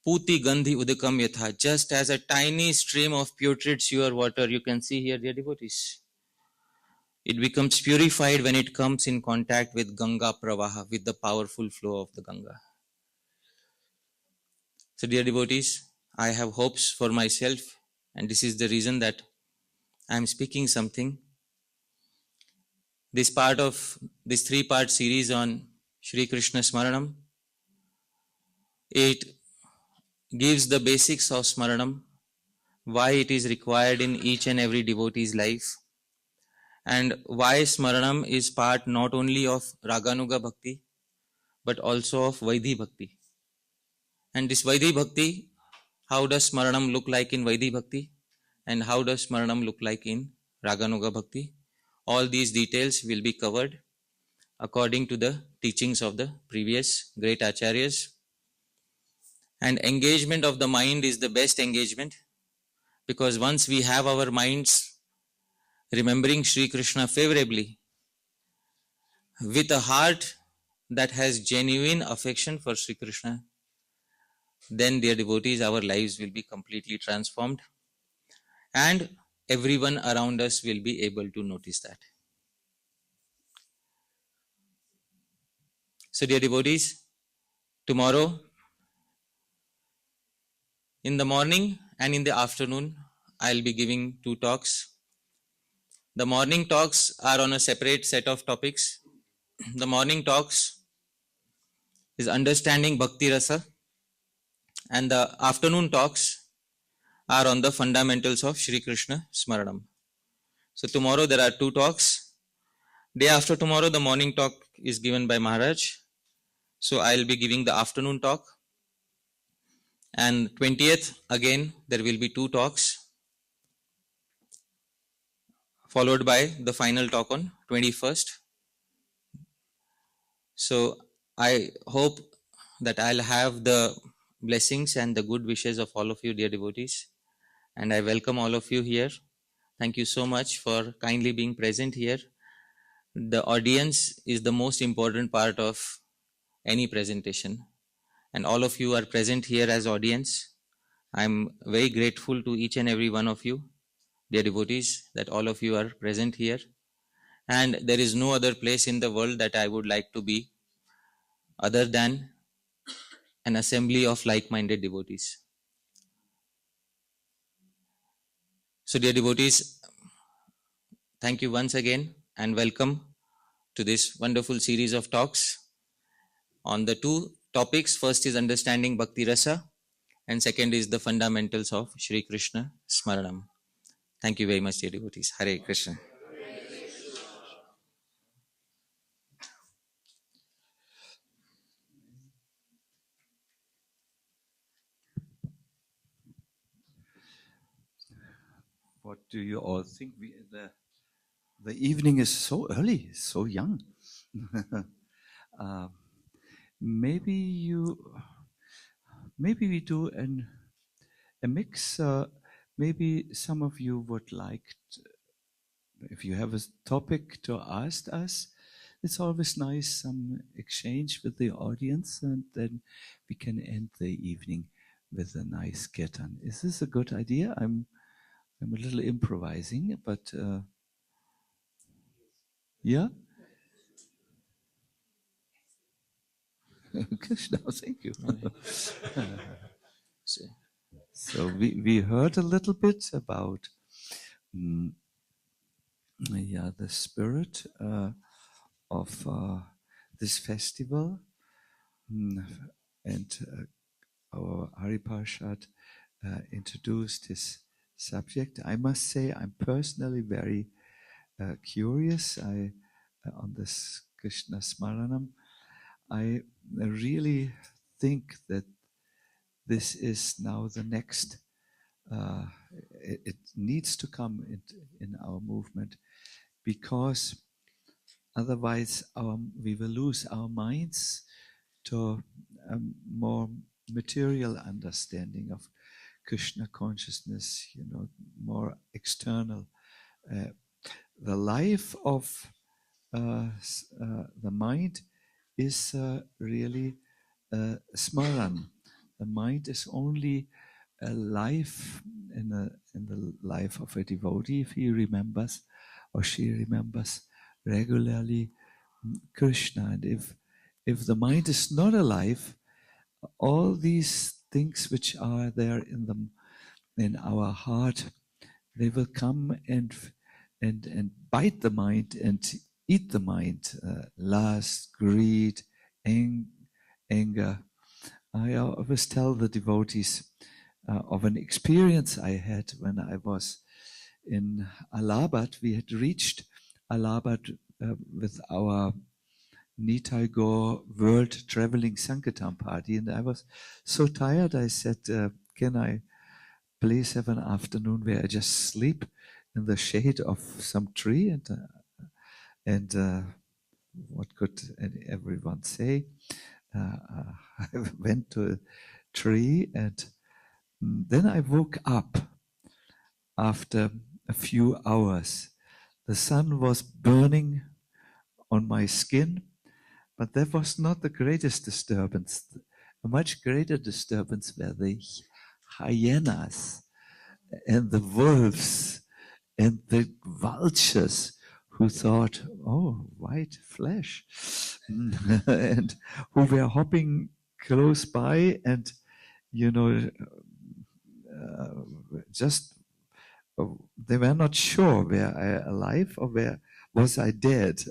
Puti Gandhi Udakam Yatha, just as a tiny stream of putrid sewer water, you can see here, dear devotees. It becomes purified when it comes in contact with Ganga Pravaha, with the powerful flow of the Ganga. So dear devotees, I have hopes for myself, and this is the reason that I am speaking something. This part of this 3-part series on Shri Krishna Smaranam, it gives the basics of Smaranam, why it is required in each and every devotee's life, and why Smaranam is part not only of Raganuga Bhakti, but also of Vaidhi Bhakti. And this Vaidhi Bhakti, how does Smaranam look like in Vaidhi Bhakti? And how does Smaranam look like in Raganuga Bhakti? All these details will be covered according to the teachings of the previous great Acharyas. And engagement of the mind is the best engagement, because once we have our minds remembering Sri Krishna favorably, with a heart that has genuine affection for Sri Krishna, then, dear devotees, our lives will be completely transformed, and everyone around us will be able to notice that. So, dear devotees, tomorrow, in the morning and in the afternoon, I'll be giving 2 talks. The morning talks are on a separate set of topics. The morning talks is understanding Bhakti Rasa, and the afternoon talks are on the fundamentals of Shri Krishna Smaranam. So tomorrow there are 2 talks. Day after tomorrow the morning talk is given by Maharaj. So I'll be giving the afternoon talk. And 20th again there will be 2 talks, followed by the final talk on 21st. So I hope that I'll have the blessings and the good wishes of all of you, dear devotees. And I welcome all of you here. Thank you so much for kindly being present here. The audience is the most important part of any presentation. And all of you are present here as audience. I'm very grateful to each and every one of you, dear devotees, that all of you are present here. And there is no other place in the world that I would like to be other than an assembly of like-minded devotees. So dear devotees, thank you once again and welcome to this wonderful series of talks on the 2 topics. First is understanding Bhakti Rasa, and second is the fundamentals of Shri Krishna Smaranam. Thank you very much, dear devotees. Hare Krishna. What do you all think? The evening is so early, so young. Maybe we do a mix. Maybe some of you would like, if you have a topic to ask us, it's always nice, some exchange with the audience, and then we can end the evening with a nice kirtan. Is this a good idea? I'm a little improvising, but yeah? Krishna, thank you. So we heard a little bit about the spirit of this festival, and our Hariparshad introduced his subject. I must say I'm personally very curious on this Krishna Smaranam. I really think that this is now the next, it needs to come in our movement, because otherwise we will lose our minds to a more material understanding of Krishna consciousness, more external. The life of the mind is really Smaran. The mind is only a life in the life of a devotee if he remembers or she remembers regularly Krishna. And if the mind is not alive, all these things which are there in our heart, they will come and bite the mind and eat the mind. Lust, greed, anger. I always tell the devotees of an experience I had when I was in Allahabad. We had reached Allahabad with our Nitai Gaur World Traveling Sankirtan Party, and I was so tired. I said, can I please have an afternoon where I just sleep in the shade of some tree? And what could everyone say? I went to a tree, and then I woke up after a few hours. The sun was burning on my skin, but that was not the greatest disturbance. A much greater disturbance were the hyenas and the wolves and the vultures who thought, oh, white flesh, and who were hopping close by, and just they were not sure were I alive or where was I dead,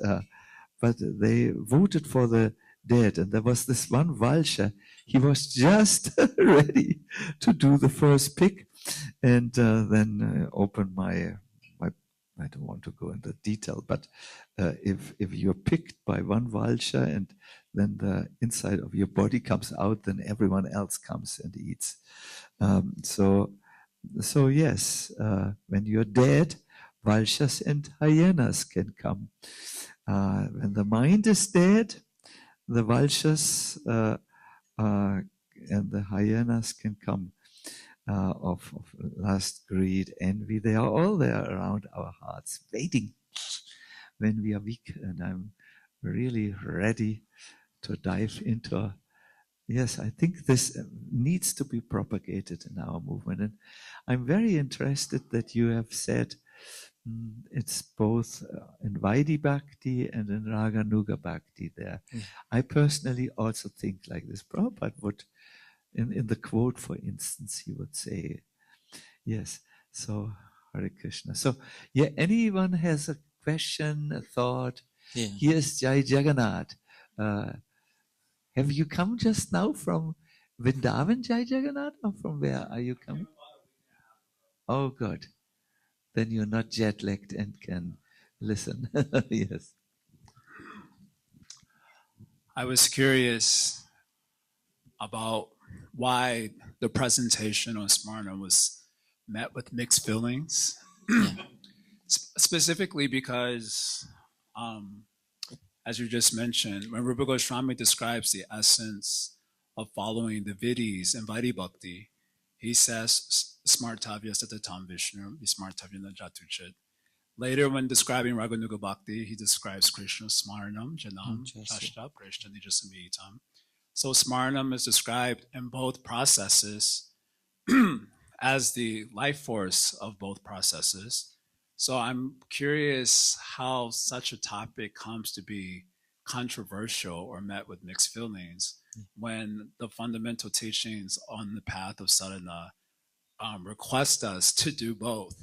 but they voted for the dead. And there was this one vulture, he was just ready to do the first pick, and then open my I don't want to go into detail, but if you're picked by one vulture and then the inside of your body comes out, then everyone else comes and eats. So yes, when you're dead, vultures and hyenas can come. When the mind is dead, the vultures and the hyenas can come. Of lust, greed, envy, they are all there around our hearts, waiting when we are weak. And I'm really ready to dive into. Yes, I think this needs to be propagated in our movement. And I'm very interested that you have said it's both in Vaidhi Bhakti and in Raganuga Bhakti there. I personally also think like this. Prabhupada would, in the quote, for instance, he would say, yes, so Hare Krishna. So, yeah, anyone has a question, a thought? Yeah. Here's Jai Jagannath. Have you come just now from Vrindavan Jai Jagannath, or from where are you coming? Oh, good. Then you're not jet lagged and can listen. Yes. I was curious about why the presentation on Smarna was met with mixed feelings. Yeah. Specifically because, as you just mentioned, when Rupa Goswami describes the essence of following the Vidhis and Vaidhi Bhakti, he says, Smartavya Satatam Vishnu, Smartavya Najatuchit. Later, when describing Raganuga Bhakti, he describes Krishna Smaranam, Janam, Shashta, Preshta, Nijasamitam. So Smaranam is described in both processes as the life force of both processes. So I'm curious how such a topic comes to be controversial or met with mixed feelings when the fundamental teachings on the path of sadhana request us to do both.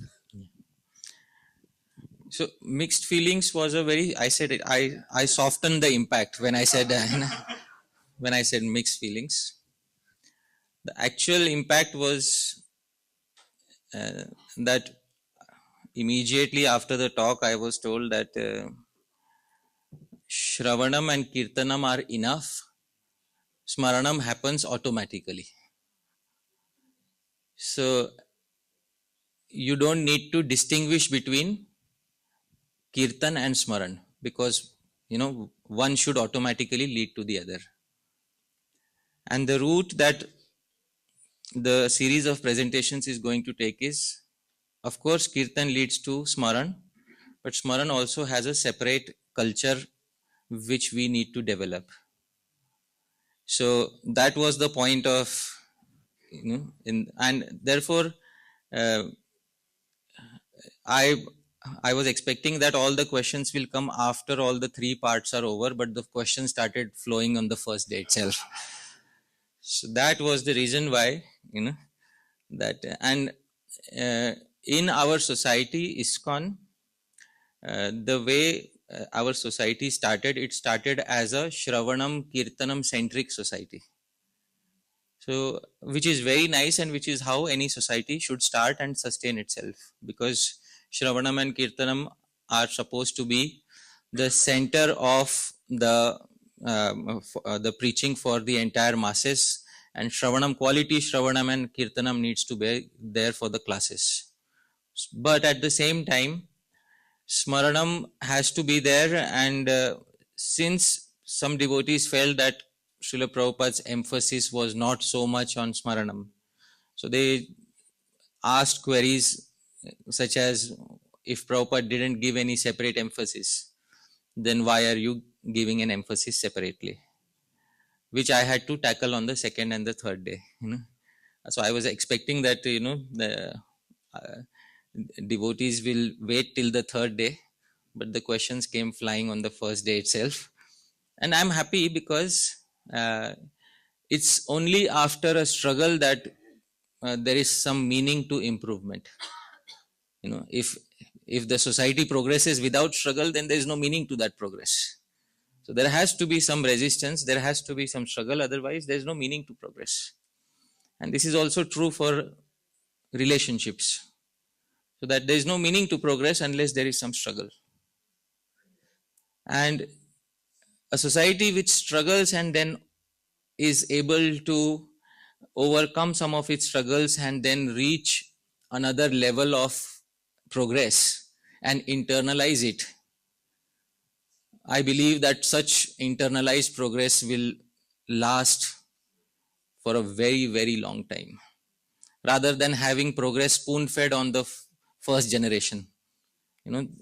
So mixed feelings was a very, I said it, I softened the impact when I said when I said mixed feelings. The actual impact was that immediately after the talk I was told that Shravanam and Kirtanam are enough. Smaranam happens automatically. So you don't need to distinguish between Kirtan and Smaran, because one should automatically lead to the other. And the route that the series of presentations is going to take is, of course, Kirtan leads to Smaran, but Smaran also has a separate culture which we need to develop. So that was the point of, and therefore I was expecting that all the questions will come after all the three parts are over, but the questions started flowing on the first day itself. So that was the reason why, that, and in our society, ISKCON, the way our society started, it started as a Shravanam Kirtanam centric society. So, which is very nice, and which is how any society should start and sustain itself, because Shravanam and Kirtanam are supposed to be the center of the preaching for the entire masses, and Shravanam, quality Shravanam and Kirtanam needs to be there for the classes. But at the same time, Smaranam has to be there, and since some devotees felt that Srila Prabhupada's emphasis was not so much on Smaranam, so they asked queries such as, if Prabhupada didn't give any separate emphasis, then why are you giving an emphasis separately? Which I had to tackle on the second and the third day. So I was expecting that the devotees will wait till the third day, but the questions came flying on the first day itself. And I'm happy, because it's only after a struggle that there is some meaning to improvement. If the society progresses without struggle, then there is no meaning to that progress. So there has to be some resistance, there has to be some struggle, otherwise there is no meaning to progress. And this is also true for relationships, so that there is no meaning to progress unless there is some struggle. And a society which struggles and then is able to overcome some of its struggles and then reach another level of progress and internalize it, I believe that such internalized progress will last for a very, very long time, rather than having progress spoon-fed on the first generation.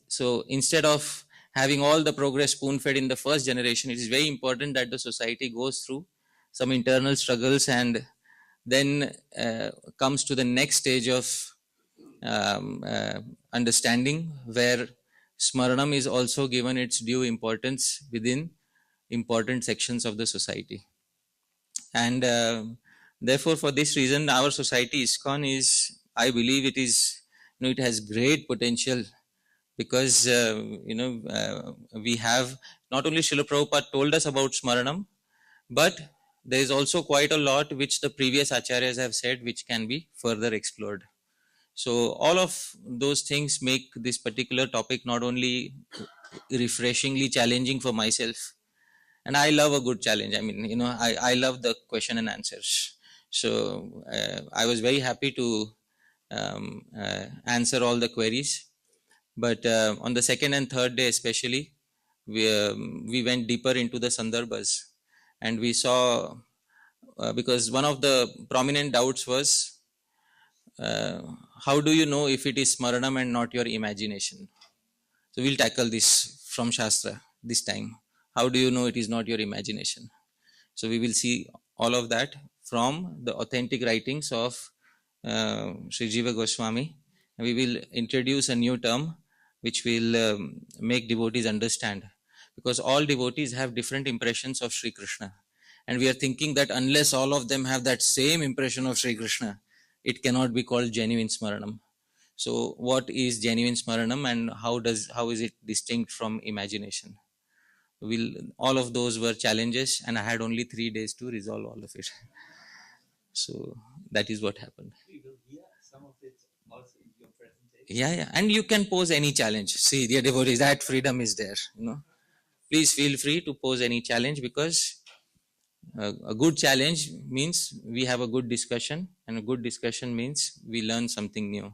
So instead of having all the progress spoon-fed in the first generation, it is very important that the society goes through some internal struggles and then comes to the next stage of understanding, where Smaranam is also given its due importance within important sections of the society. And therefore, for this reason, our society, ISKCON, is, I believe it is, it has great potential, because we have not only Srila Prabhupada told us about Smaranam, but there is also quite a lot which the previous acharyas have said which can be further explored. So all of those things make this particular topic not only refreshingly challenging for myself, and I love a good challenge. I mean, I love the question and answers. So I was very happy to answer all the queries. But on the second and third day especially, we went deeper into the sandarbhas, and we saw, because one of the prominent doubts was, how do you know if it is Smaranam and not your imagination? So we'll tackle this from Shastra this time. How do you know it is not your imagination? So we will see all of that from the authentic writings of Sri Jiva Goswami. And we will introduce a new term which will make devotees understand, because all devotees have different impressions of Sri Krishna. And we are thinking that unless all of them have that same impression of Sri Krishna, it cannot be called genuine Smaranam. So what is genuine Smaranam, and how is it distinct from imagination? All of those were challenges, and I had only 3 days to resolve all of it. So that is what happened. We will hear some of it also in your presentation. Yeah. And you can pose any challenge. See, dear devotees, that freedom is there. Please feel free to pose any challenge, because a good challenge means we have a good discussion, and a good discussion means we learn something new.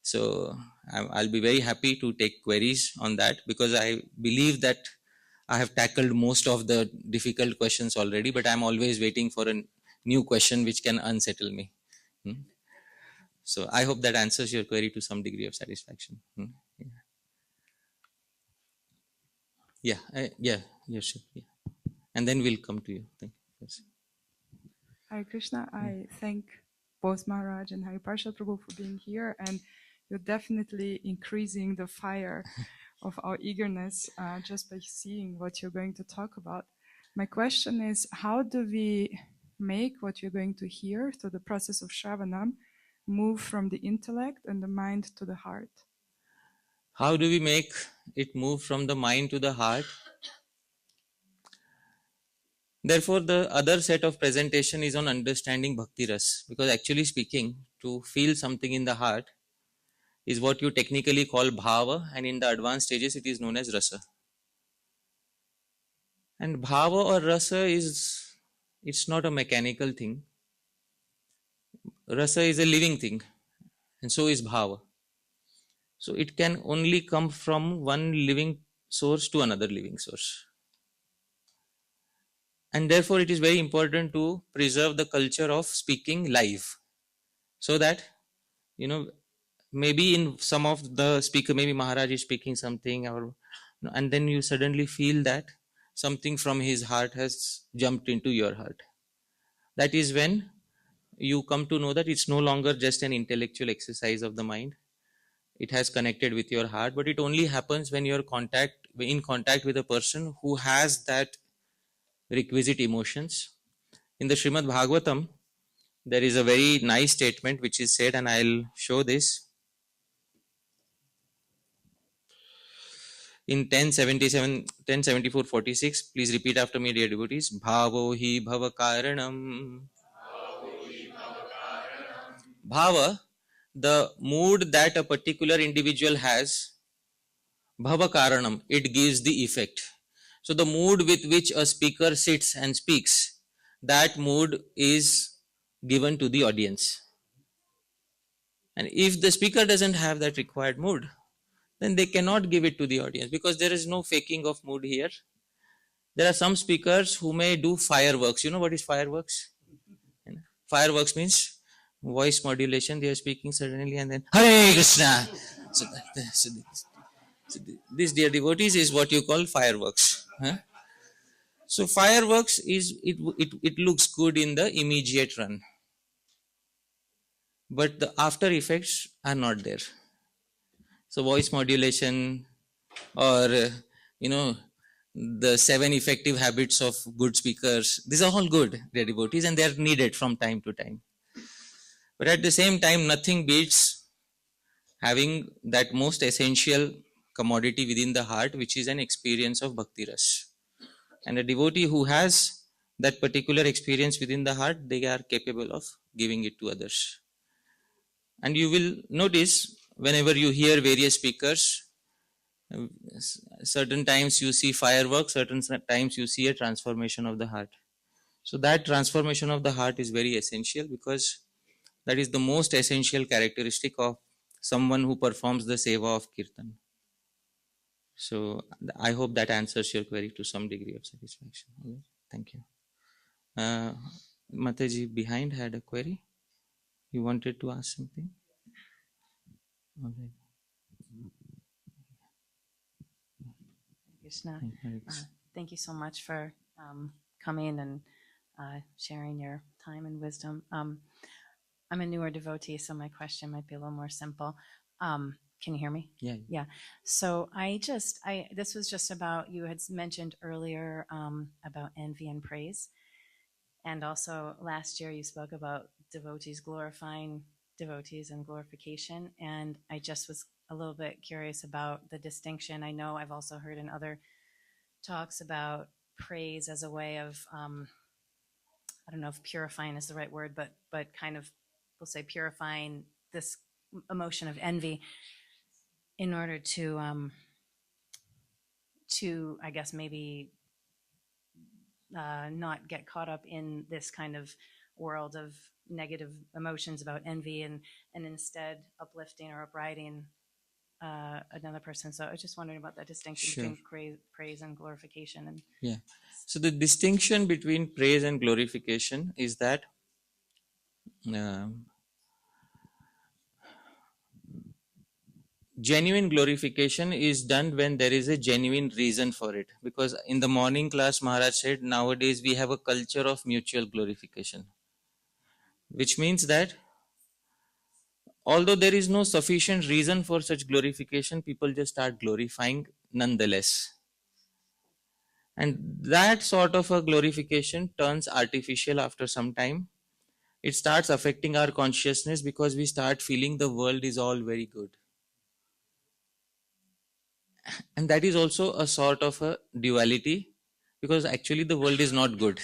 So I'll be very happy to take queries on that, because I believe that I have tackled most of the difficult questions already, but I'm always waiting for a new question which can unsettle me. So I hope that answers your query to some degree of satisfaction. Yeah, sure. Yeah. And then we'll come to you. Thank you. Yes. Hare Krishna, I thank both Maharaj and Hariparshad Prabhu for being here, and you're definitely increasing the fire of our eagerness just by seeing what you're going to talk about. My question is, how do we make what you're going to hear through the process of Shravanam move from the intellect and the mind to the heart? How do we make it move from the mind to the heart? Therefore, the other set of presentation is on understanding Bhakti Ras, because actually speaking, to feel something in the heart is what you technically call bhava, and in the advanced stages it is known as rasa. And bhava or rasa it's not a mechanical thing. Rasa is a living thing, and so is bhava. So it can only come from one living source to another living source. And therefore it is very important to preserve the culture of speaking live, so that, maybe in some of the speaker, maybe Maharaj is speaking something, and then you suddenly feel that something from his heart has jumped into your heart. That is when you come to know that it's no longer just an intellectual exercise of the mind. It has connected with your heart, but it only happens when you're in contact with a person who has that requisite emotions. In the Srimad Bhagavatam, there is a very nice statement which is said, and I'll show this. In 1074-46, please repeat after me, dear devotees. Bhavo hi bhava karanam. Bhava, the mood that a particular individual has, bhava karanam, it gives the effect. So the mood with which a speaker sits and speaks, that mood is given to the audience. And if the speaker doesn't have that required mood, then they cannot give it to the audience, because there is no faking of mood here. There are some speakers who may do fireworks. You know what is fireworks? Fireworks means voice modulation. They are speaking suddenly and then Hare Krishna. So this, dear devotees, is what you call fireworks. So fireworks it looks good in the immediate run, but the after effects are not there. So voice modulation, or the 7 effective habits of good speakers, these are all good, dear devotees, and they are needed from time to time. But at the same time, nothing beats having that most essential commodity within the heart, which is an experience of Bhakti Ras. And a devotee who has that particular experience within the heart, they are capable of giving it to others. And you will notice whenever you hear various speakers, certain times you see fireworks, certain times you see a transformation of the heart. So that transformation of the heart is very essential, because that is the most essential characteristic of someone who performs the seva of kirtan. So I hope that answers your query to some degree of satisfaction. Okay. Thank you. Mataji behind had a query. You wanted to ask something? Okay. Krishna, thank you so much for coming and sharing your time and wisdom. I'm a newer devotee, so my question might be a little more simple. Can you hear me? Yeah. Yeah. So this was just about, you had mentioned earlier about envy and praise. And also last year you spoke about devotees glorifying devotees and glorification. And I just was a little bit curious about the distinction. I know I've also heard in other talks about praise as a way of, I don't know if purifying is the right word, but kind of, we'll say purifying this emotion of envy in order to I guess maybe not get caught up in this kind of world of negative emotions about envy, and instead uplifting or upriding another person. So I was just wondering about that distinction between praise and glorification. And yeah. So the distinction between praise and glorification is that genuine glorification is done when there is a genuine reason for it. Because in the morning class, Maharaj said, nowadays we have a culture of mutual glorification, which means that although there is no sufficient reason for such glorification, people just start glorifying nonetheless. And that sort of a glorification turns artificial after some time. It starts affecting our consciousness because we start feeling the world is all very good. And that is also a sort of a duality, because actually the world is not good.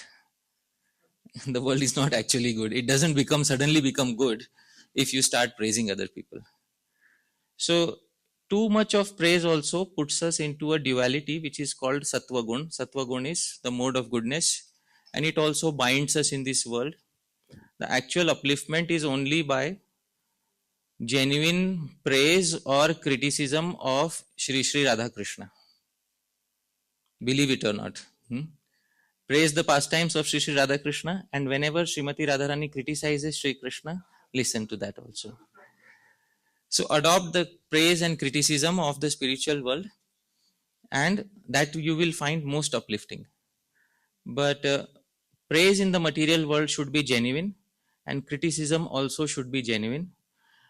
The world is not actually good. It doesn't suddenly become good if you start praising other people. So too much of praise also puts us into a duality which is called sattva gun. Sattva gun is the mode of goodness, and it also binds us in this world. The actual upliftment is only by genuine praise or criticism of Shri Shri Radha Krishna. Believe it or not. Praise the pastimes of Shri Shri Radha Krishna, and whenever Srimati Radharani criticizes Shri Krishna, listen to that also. So adopt the praise and criticism of the spiritual world, and that you will find most uplifting. But praise in the material world should be genuine, and criticism also should be genuine.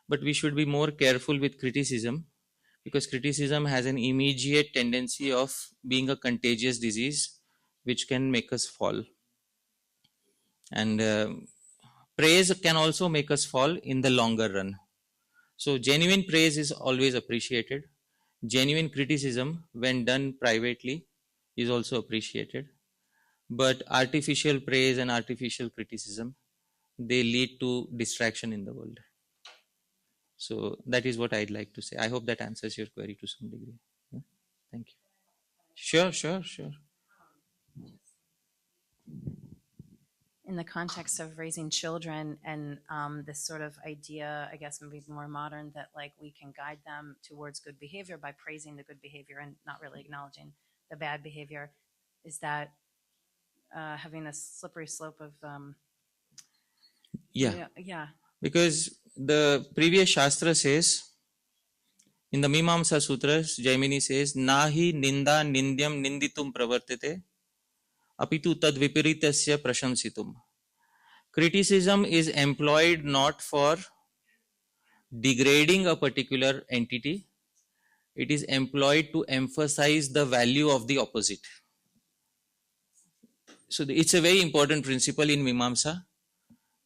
But we should be more careful with criticism, because criticism has an immediate tendency of being a contagious disease which can make us fall. And praise can also make us fall in the longer run. So genuine praise is always appreciated. Genuine criticism, when done privately, is also appreciated. But artificial praise and artificial criticism, they lead to distraction in the world. So that is what I'd like to say. I hope that answers your query to some degree. Yeah? Thank you. Sure. in the context of raising children and this sort of idea, I guess maybe more modern, that like we can guide them towards good behavior by praising the good behavior and not really acknowledging the bad behavior, is that having a slippery slope of yeah. Because the previous Shastra says, in the Mimamsa Sutras, Jaimini says, Nahi ninda nindyam ninditum pravartate, apitu tad viparitasya prashamsitum. Criticism is employed not for degrading a particular entity, it is employed to emphasize the value of the opposite. So it's a very important principle in Mimamsa,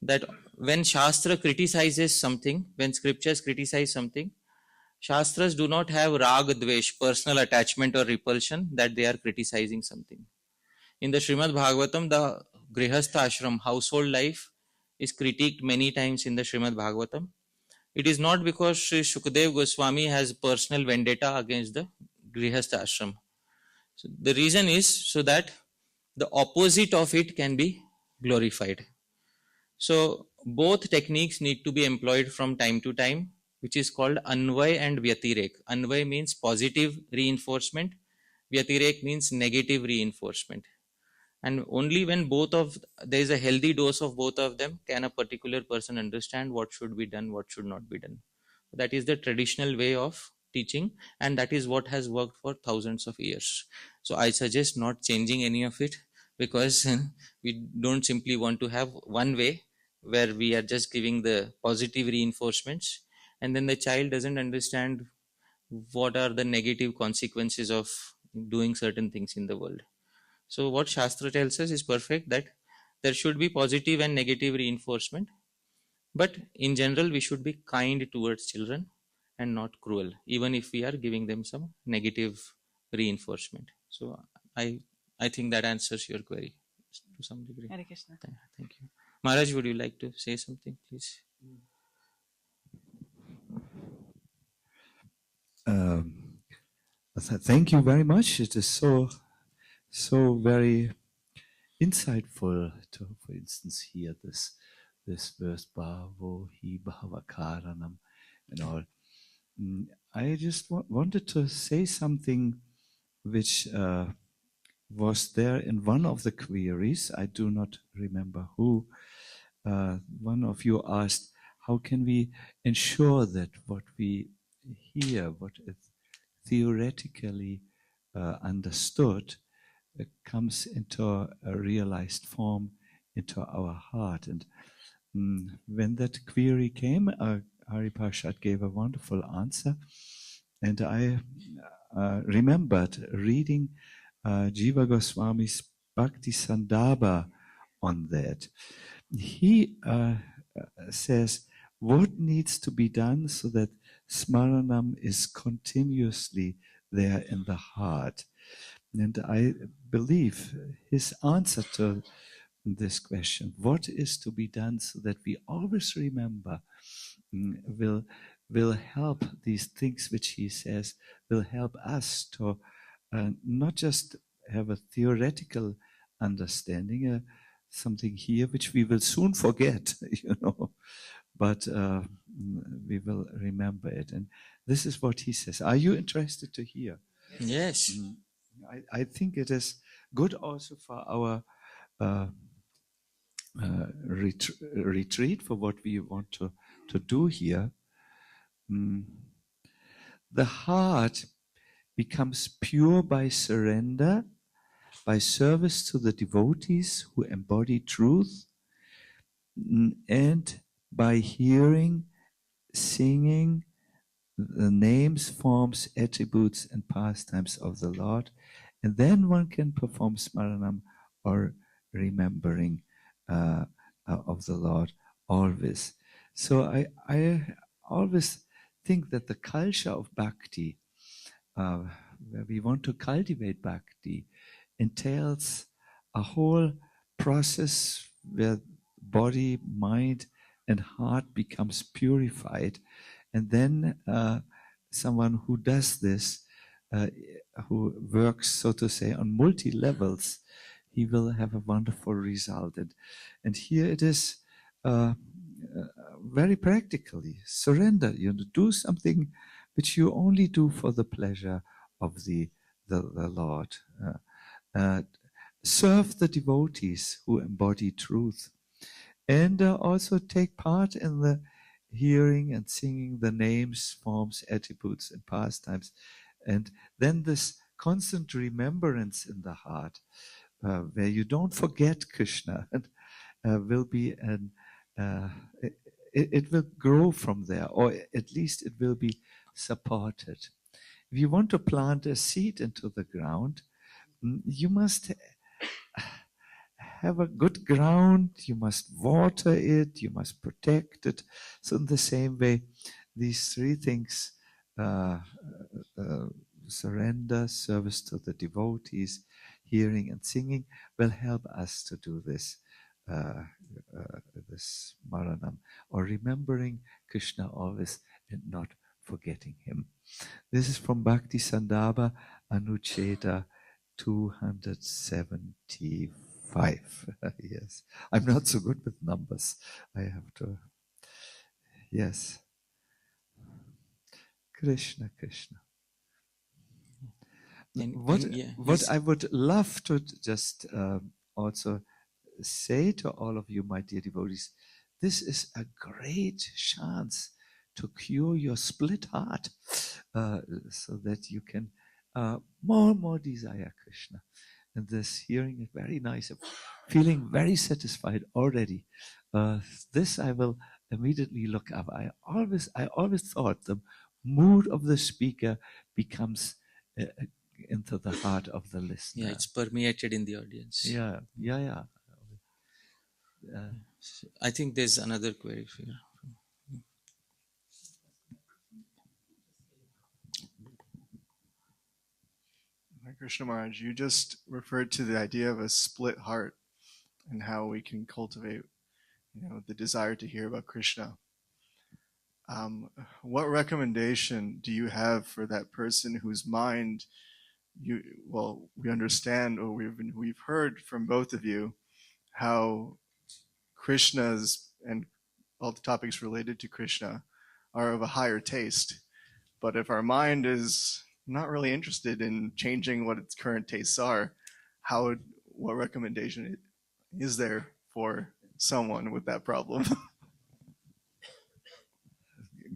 that when Shastra criticizes something, when scriptures criticize something, Shastras do not have raga dvesh, personal attachment or repulsion, that they are criticizing something. In the Srimad Bhagavatam, the Grihastha ashram, household life, is critiqued many times in the Srimad Bhagavatam. It is not because Sri Shukadev Goswami has personal vendetta against the Grihastha ashram. So the reason is so that the opposite of it can be glorified. So both techniques need to be employed from time to time, which is called Anvay and Vyatirek. Anvay means positive reinforcement, Vyatirek means negative reinforcement. And only when there is a healthy dose of both of them can a particular person understand what should be done, what should not be done. That is the traditional way of teaching, and that is what has worked for thousands of years. So I suggest not changing any of it, because we don't simply want to have one way where we are just giving the positive reinforcements, and then the child doesn't understand what are the negative consequences of doing certain things in the world. So what Shastra tells us is perfect, that there should be positive and negative reinforcement, but in general we should be kind towards children and not cruel, even if we are giving them some negative reinforcement. So I think that answers your query to some degree. Hare Krishna. Thank you. Maharaj, would you like to say something, please? Thank you very much. It is so very insightful to, for instance, hear this verse Bhavo hi bhavakaranam and all. I just wanted to say something which was there in one of the queries. I do not remember who. One of you asked, how can we ensure that what we hear, what is theoretically understood, comes into a realized form into our heart. And when that query came, Hariparshad gave a wonderful answer. And I remembered reading Jiva Goswami's Bhakti Sandarbha on that. He says, what needs to be done so that Smaranam is continuously there in the heart? And I believe his answer to this question, what is to be done so that we always remember, will help these things which he says, will help us to not just have a theoretical understanding, something here which we will soon forget, but we will remember it. And this is what he says. Are you interested to hear? Yes. I think it is good also for our retreat, for what we want to do here. The heart becomes pure by surrender, by service to the devotees who embody truth, and by hearing, singing the names, forms, attributes, and pastimes of the Lord. And then one can perform Smaranam or remembering of the Lord always. So I always think that the culture of bhakti, where we want to cultivate bhakti, entails a whole process where body, mind, and heart becomes purified. And then someone who does this, who works, so to say, on multi-levels, he will have a wonderful result. And here it is very practically, surrender. You do something which you only do for the pleasure of the Lord. Serve the devotees who embody truth, and also take part in the hearing and singing the names, forms, attributes, and pastimes. And then this constant remembrance in the heart, where you don't forget Krishna, will be it will grow from there, or at least it will be supported. If you want to plant a seed into the ground, you must have a good ground, you must water it, you must protect it. So in the same way, these three things, surrender, service to the devotees, hearing and singing will help us to do this, this Smaranam, or remembering Krishna always and not forgetting him. This is from Bhakti Sandarbha Anucheta 275. Yes, I'm not so good with numbers. I have to, yes. Krishna, Krishna. What I would love to just also say to all of you, my dear devotees, this is a great chance to cure your split heart, so that you can more and more desire Krishna. And this hearing is very nice. I'm feeling very satisfied already. This I will immediately look up. I always thought the mood of the speaker becomes into the heart of the listener. Yeah, it's permeated in the audience. Yeah. I think there's another query for you. Krishna Maharaj, you just referred to the idea of a split heart and how we can cultivate, the desire to hear about Krishna. What recommendation do you have for that person whose mind we understand, or we've heard from both of you how Krishna's and all the topics related to Krishna are of a higher taste, but if our mind is not really interested in changing what its current tastes are, what recommendation is there for someone with that problem?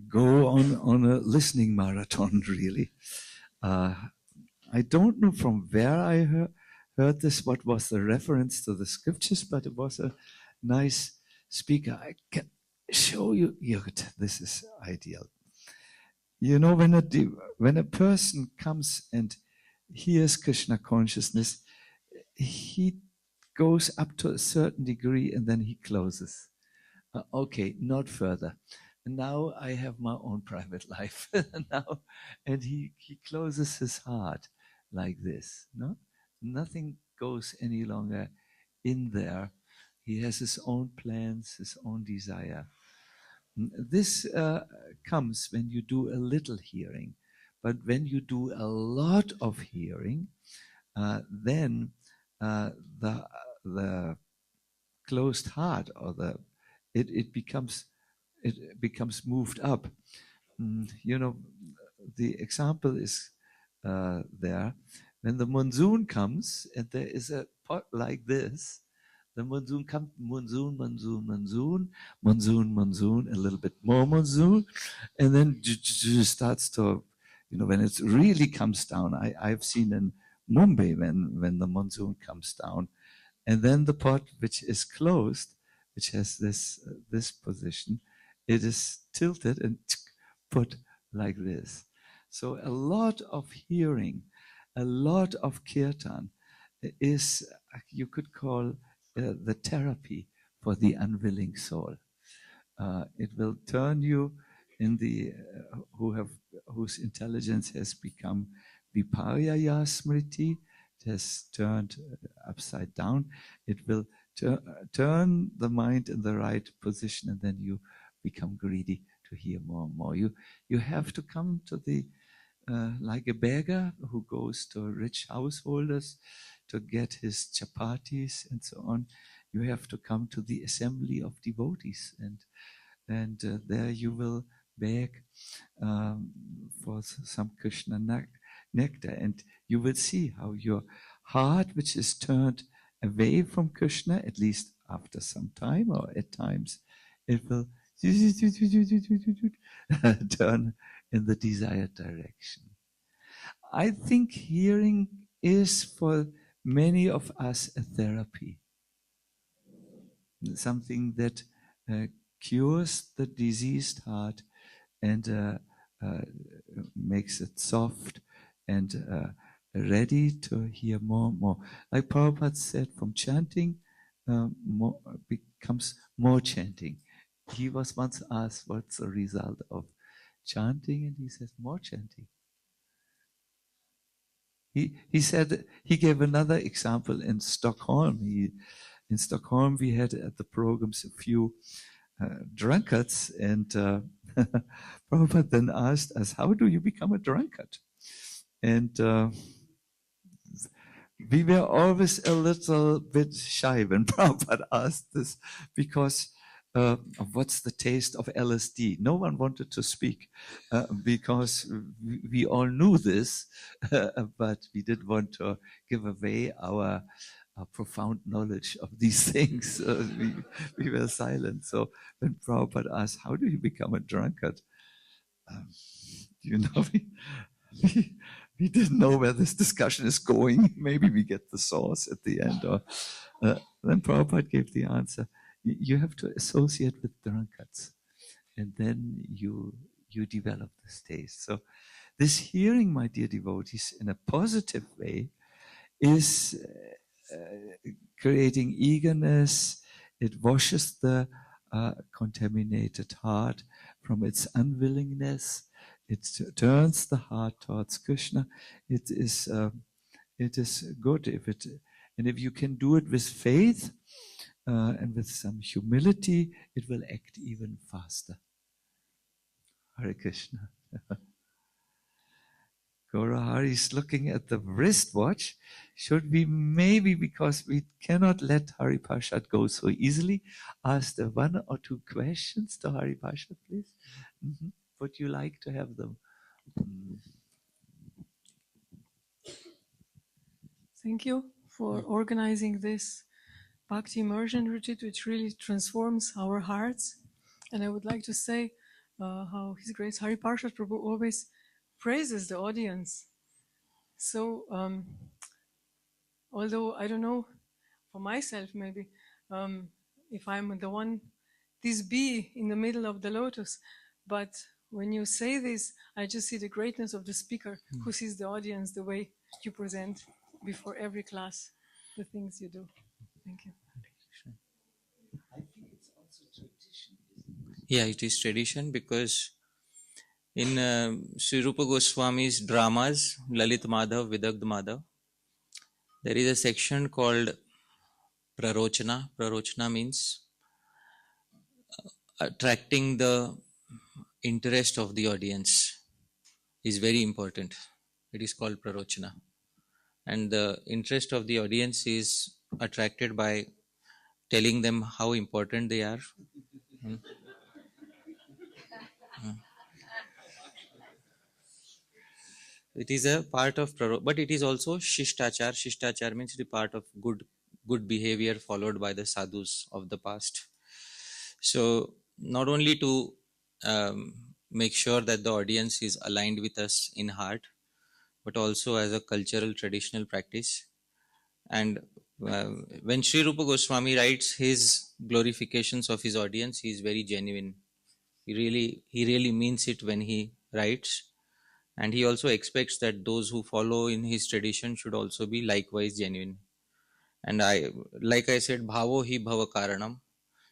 Go on a listening marathon, really. I don't know from where I heard this, what was the reference to the scriptures, but it was a nice speaker. I can show you. This is ideal. When a person comes and hears Krishna consciousness, he goes up to a certain degree and then he closes. Okay, not further. Now I have my own private life now, and he closes his heart like this. No, nothing goes any longer in there. He has his own plans, his own desire. This comes when you do a little hearing, but when you do a lot of hearing, then the closed heart, or it becomes moved up. The example is there. When the monsoon comes and there is a pot like this, the monsoon comes, monsoon, a little bit more monsoon, and then starts to, when it really comes down. I've seen in Mumbai when the monsoon comes down, and then the pot which is closed, which has this position, it is tilted and put like this. So a lot of hearing, a lot of kirtan is, you could call the therapy for the unwilling soul. It will turn you in the whose intelligence has become viparya smriti. It has turned upside down. It will turn the mind in the right position, and then you become greedy to hear more and more. You have to come to the like a beggar who goes to rich householders to get his chapatis and so on. You have to come to the assembly of devotees, and there you will beg for some Krishna nectar, and you will see how your heart, which is turned away from Krishna, at least after some time or at times, it will turn in the desired direction. I think hearing is for many of us a therapy, something that cures the diseased heart and makes it soft and ready to hear more and more. Like Prabhupada said, from chanting more becomes more chanting. He was once asked what's the result of chanting, and he says more chanting. He said, he gave another example in Stockholm. In Stockholm, we had at the programs a few drunkards, and Prabhupada then asked us, how do you become a drunkard? And we were always a little bit shy when Prabhupada asked this, because what's the taste of LSD? No one wanted to speak because we all knew this, but we didn't want to give away our profound knowledge of these things. We were silent. So when Prabhupada asked, how do you become a drunkard? You know, we didn't know where this discussion is going. Maybe we get the source at the end. Or then Prabhupada gave the answer. You have to associate with drunkards, and then you develop this taste. So this hearing, my dear devotees, in a positive way is creating eagerness. It washes the contaminated heart from its unwillingness. It turns the heart towards Krishna. It is good if you can do it with faith and with some humility, it will act even faster. Hare Krishna. Gaurahari is looking at the wristwatch. Should we maybe, because we cannot let Hariparshad go so easily, ask the one or two questions to Hariparshad, please? Mm-hmm. Would you like to have them? Thank you for organizing this Bhakti Immersion Retreat, which really transforms our hearts. And I would like to say how His Grace Hariparshad Prabhu always praises the audience. So, although I don't know for myself, maybe if I'm the one, this bee in the middle of the lotus, but when you say this, I just see the greatness of the speaker who sees the audience the way you present before every class the things you do. Thank you. I think it's also tradition, isn't it? Yeah, it is tradition, because in Sri Rupa Goswami's dramas, Lalit Madhav, Vidagdh Madhav, there is a section called Prarochana. Prarochana means attracting the interest of the audience is very important. It is called Prarochana. And the interest of the audience is attracted by telling them how important they are. It is a part of but it is also Shishtachar. Shishtachar means the part of good behavior followed by the sadhus of the past. So not only to make sure that the audience is aligned with us in heart, but also as a cultural traditional practice. And when Sri Rupa Goswami writes his glorifications of his audience, he is very genuine. He really means it when he writes. And he also expects that those who follow in his tradition should also be likewise genuine. And like I said, bhavo hi bhava karanam.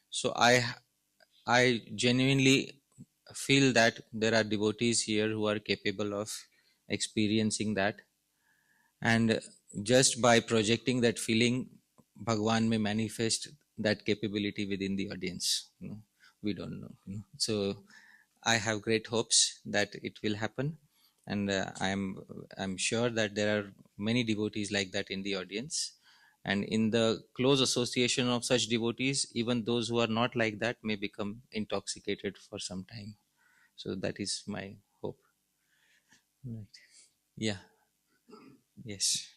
So I genuinely feel that there are devotees here who are capable of experiencing that. And just by projecting that feeling, Bhagwan may manifest that capability within the audience. We don't know. So I have great hopes that it will happen. And I'm sure that there are many devotees like that in the audience, and in the close association of such devotees, even those who are not like that may become intoxicated for some time. So that is my hope. Right. Yeah. Yes.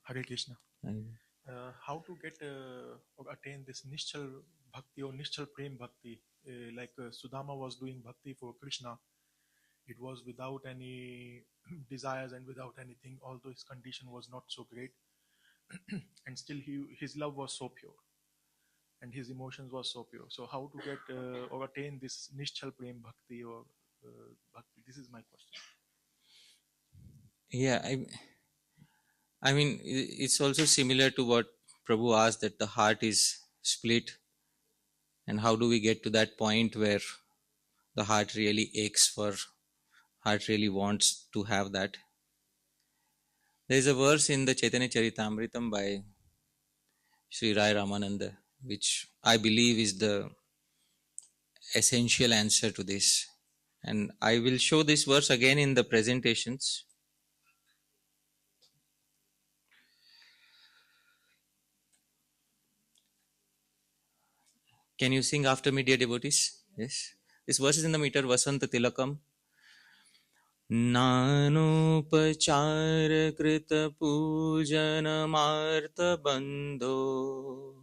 Hare Krishna. How to get or attain this Nishchal Bhakti or Nishchal Prem Bhakti? Like Sudama was doing Bhakti for Krishna. It was without any desires and without anything, although his condition was not so great. And still his love was so pure. And his emotions was so pure. So how to get or attain this Nishchal Prem Bhakti or Bhakti? This is my question. Yeah, I mean, it's also similar to what Prabhu asked, that the heart is split And how do we get to that point where the heart really aches for, heart really wants to have that? There is a verse in the Chaitanya Charitamritam by Sri Rai Ramananda, which I believe is the essential answer to this. And I will show this verse again in the presentations. Can you sing after me, dear devotees? Yes. This verse is in the meter Vasanta Tilakam. Nanupachar krita pujana marta bandho.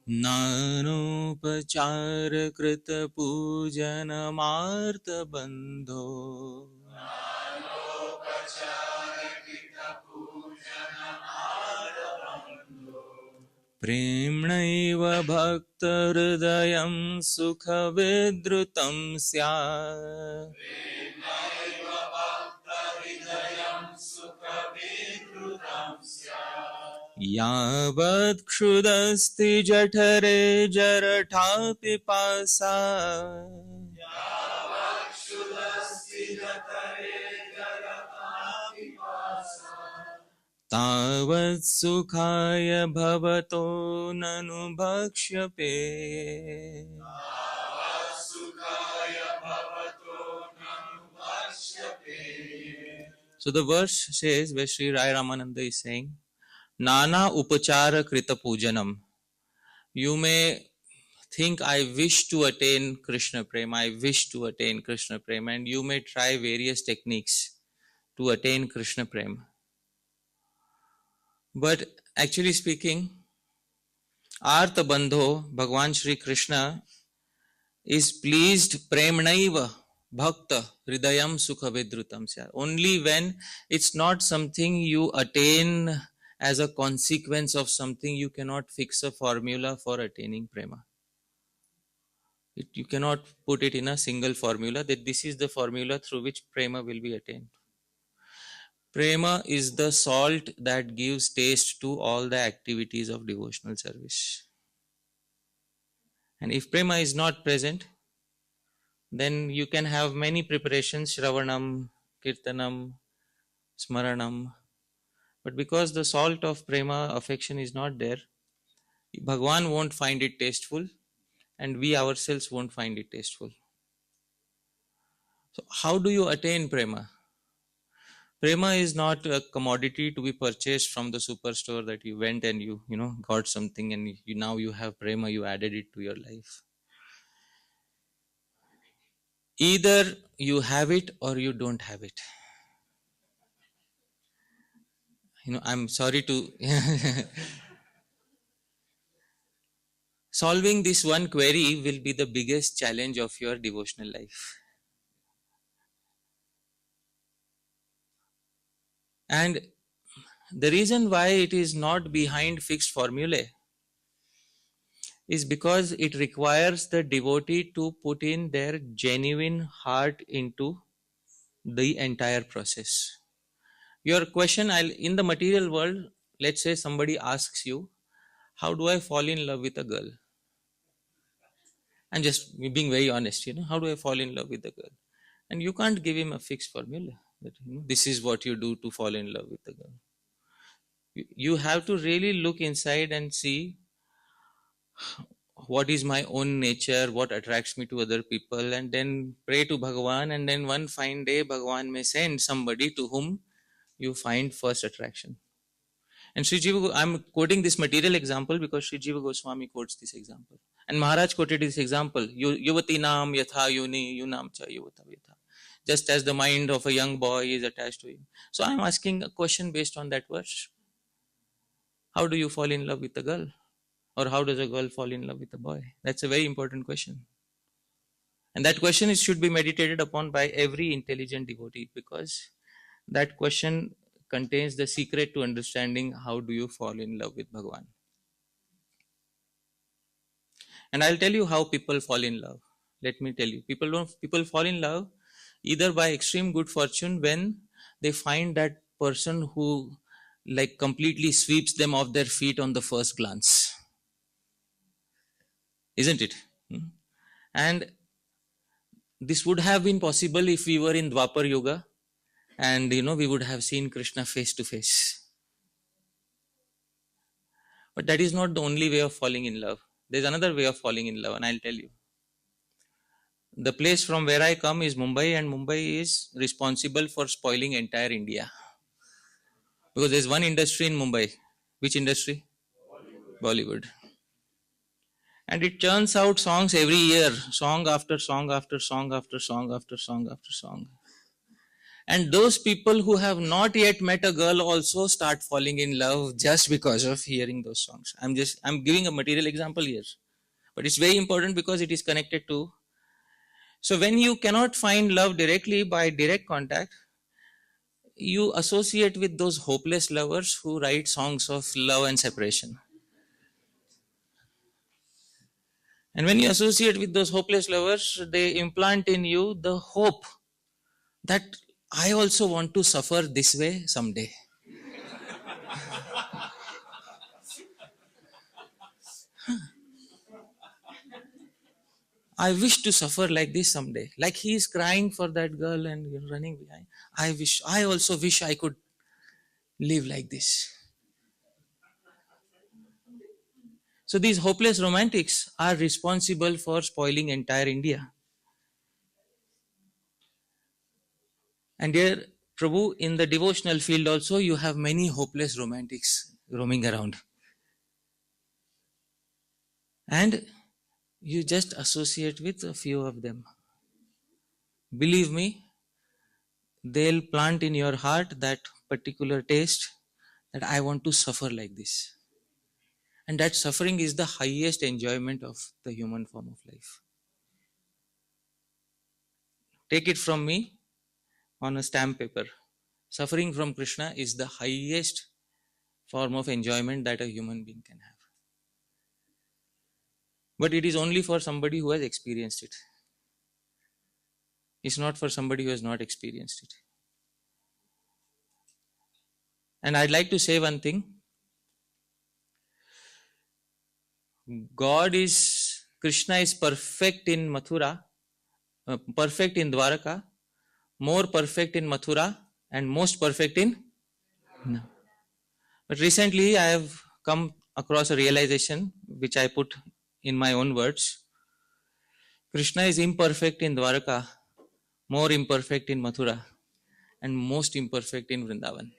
Nanupachar krita pujana marta bandho. Premnaiva bhakta hridayam sukha vidrutam syat. Yavat kshudasti jathare jaratha pipasa. Tavat sukhaya bhavato nanu bhakshape. So the verse says, where Sri Rai Ramananda is saying, Nana upachara krita pujanam. You may think, I wish to attain Krishna Prema, I wish to attain Krishna Prema, and you may try various techniques to attain Krishna Prema. But actually speaking, Artha Bandho, Bhagwan Shri Krishna, is pleased premnaiva bhakta hridayam sukha vidrutam sya. Only when it's not something you attain as a consequence of something, you cannot fix a formula for attaining prema. You cannot put it in a single formula that this is the formula through which prema will be attained. Prema is the salt that gives taste to all the activities of devotional service. And if prema is not present, then you can have many preparations, Shravanam, Kirtanam, Smaranam. But because the salt of prema, affection, is not there, Bhagwan won't find it tasteful, and we ourselves won't find it tasteful. So how do you attain prema? Prema is not a commodity to be purchased from the superstore that you went and you got something and now you have prema, you added it to your life. Either you have it or you don't have it. I'm sorry to... Solving this one query will be the biggest challenge of your devotional life. And the reason why it is not behind fixed formulae is because it requires the devotee to put in their genuine heart into the entire process. Your question, in the material world, let's say somebody asks you, how do I fall in love with a girl? I'm just being very honest, how do I fall in love with a girl? And you can't give him a fixed formula that this is what you do to fall in love with a girl. You have to really look inside and see what is my own nature, what attracts me to other people, and then pray to Bhagavan, and then one fine day Bhagavan may send somebody to whom you find first attraction. And Sri Jiva, I'm quoting this material example because Sri Jiva Goswami quotes this example. And Maharaj quoted this example, Yuvati nam yatha yuni yunam cha yuvata yatha. Just as the mind of a young boy is attached to him. So I'm asking a question based on that verse. How do you fall in love with a girl? Or how does a girl fall in love with a boy? That's a very important question. And that question should be meditated upon by every intelligent devotee, because that question contains the secret to understanding how do you fall in love with Bhagavan. And I'll tell you how people fall in love. Let me tell you. People fall in love either by extreme good fortune when they find that person who like completely sweeps them off their feet on the first glance. Isn't it? And this would have been possible if we were in Dwapar Yuga and we would have seen Krishna face to face. But that is not the only way of falling in love. There's another way of falling in love, and I'll tell you. The place from where I come is Mumbai, and Mumbai is responsible for spoiling entire India. Because there's one industry in Mumbai. Which industry? Bollywood. And it churns out songs every year, song after song after song after song after song after song. And those people who have not yet met a girl also start falling in love just because of hearing those songs. I'm giving a material example here. But it's very important because it is connected to. So when you cannot find love directly by direct contact, you associate with those hopeless lovers who write songs of love and separation. And when you associate with those hopeless lovers, they implant in you the hope that I also want to suffer this way someday. I wish to suffer like this someday. Like he is crying for that girl and running behind. I also wish I could live like this. So these hopeless romantics are responsible for spoiling entire India. And dear Prabhu, in the devotional field also, you have many hopeless romantics roaming around. And you just associate with a few of them. Believe me, they'll plant in your heart that particular taste that I want to suffer like this. And that suffering is the highest enjoyment of the human form of life. Take it from me on a stamp paper. Suffering from Krishna is the highest form of enjoyment that a human being can have. But it is only for somebody who has experienced it. It's not for somebody who has not experienced it. And I'd like to say one thing. Krishna is perfect in Mathura, perfect in Dwaraka, more perfect in Mathura, and most perfect in? No. But recently I have come across a realization which I put in my own words. Krishna is imperfect in Dwaraka, more imperfect in Mathura, and most imperfect in Vrindavan.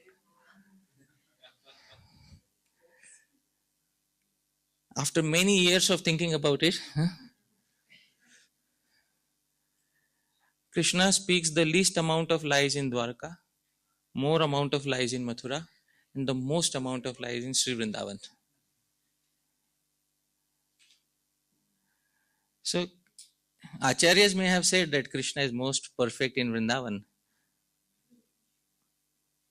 After many years of thinking about it, Krishna speaks the least amount of lies in Dwaraka, more amount of lies in Mathura, and the most amount of lies in Sri Vrindavan. So, Acharyas may have said that Krishna is most perfect in Vrindavan.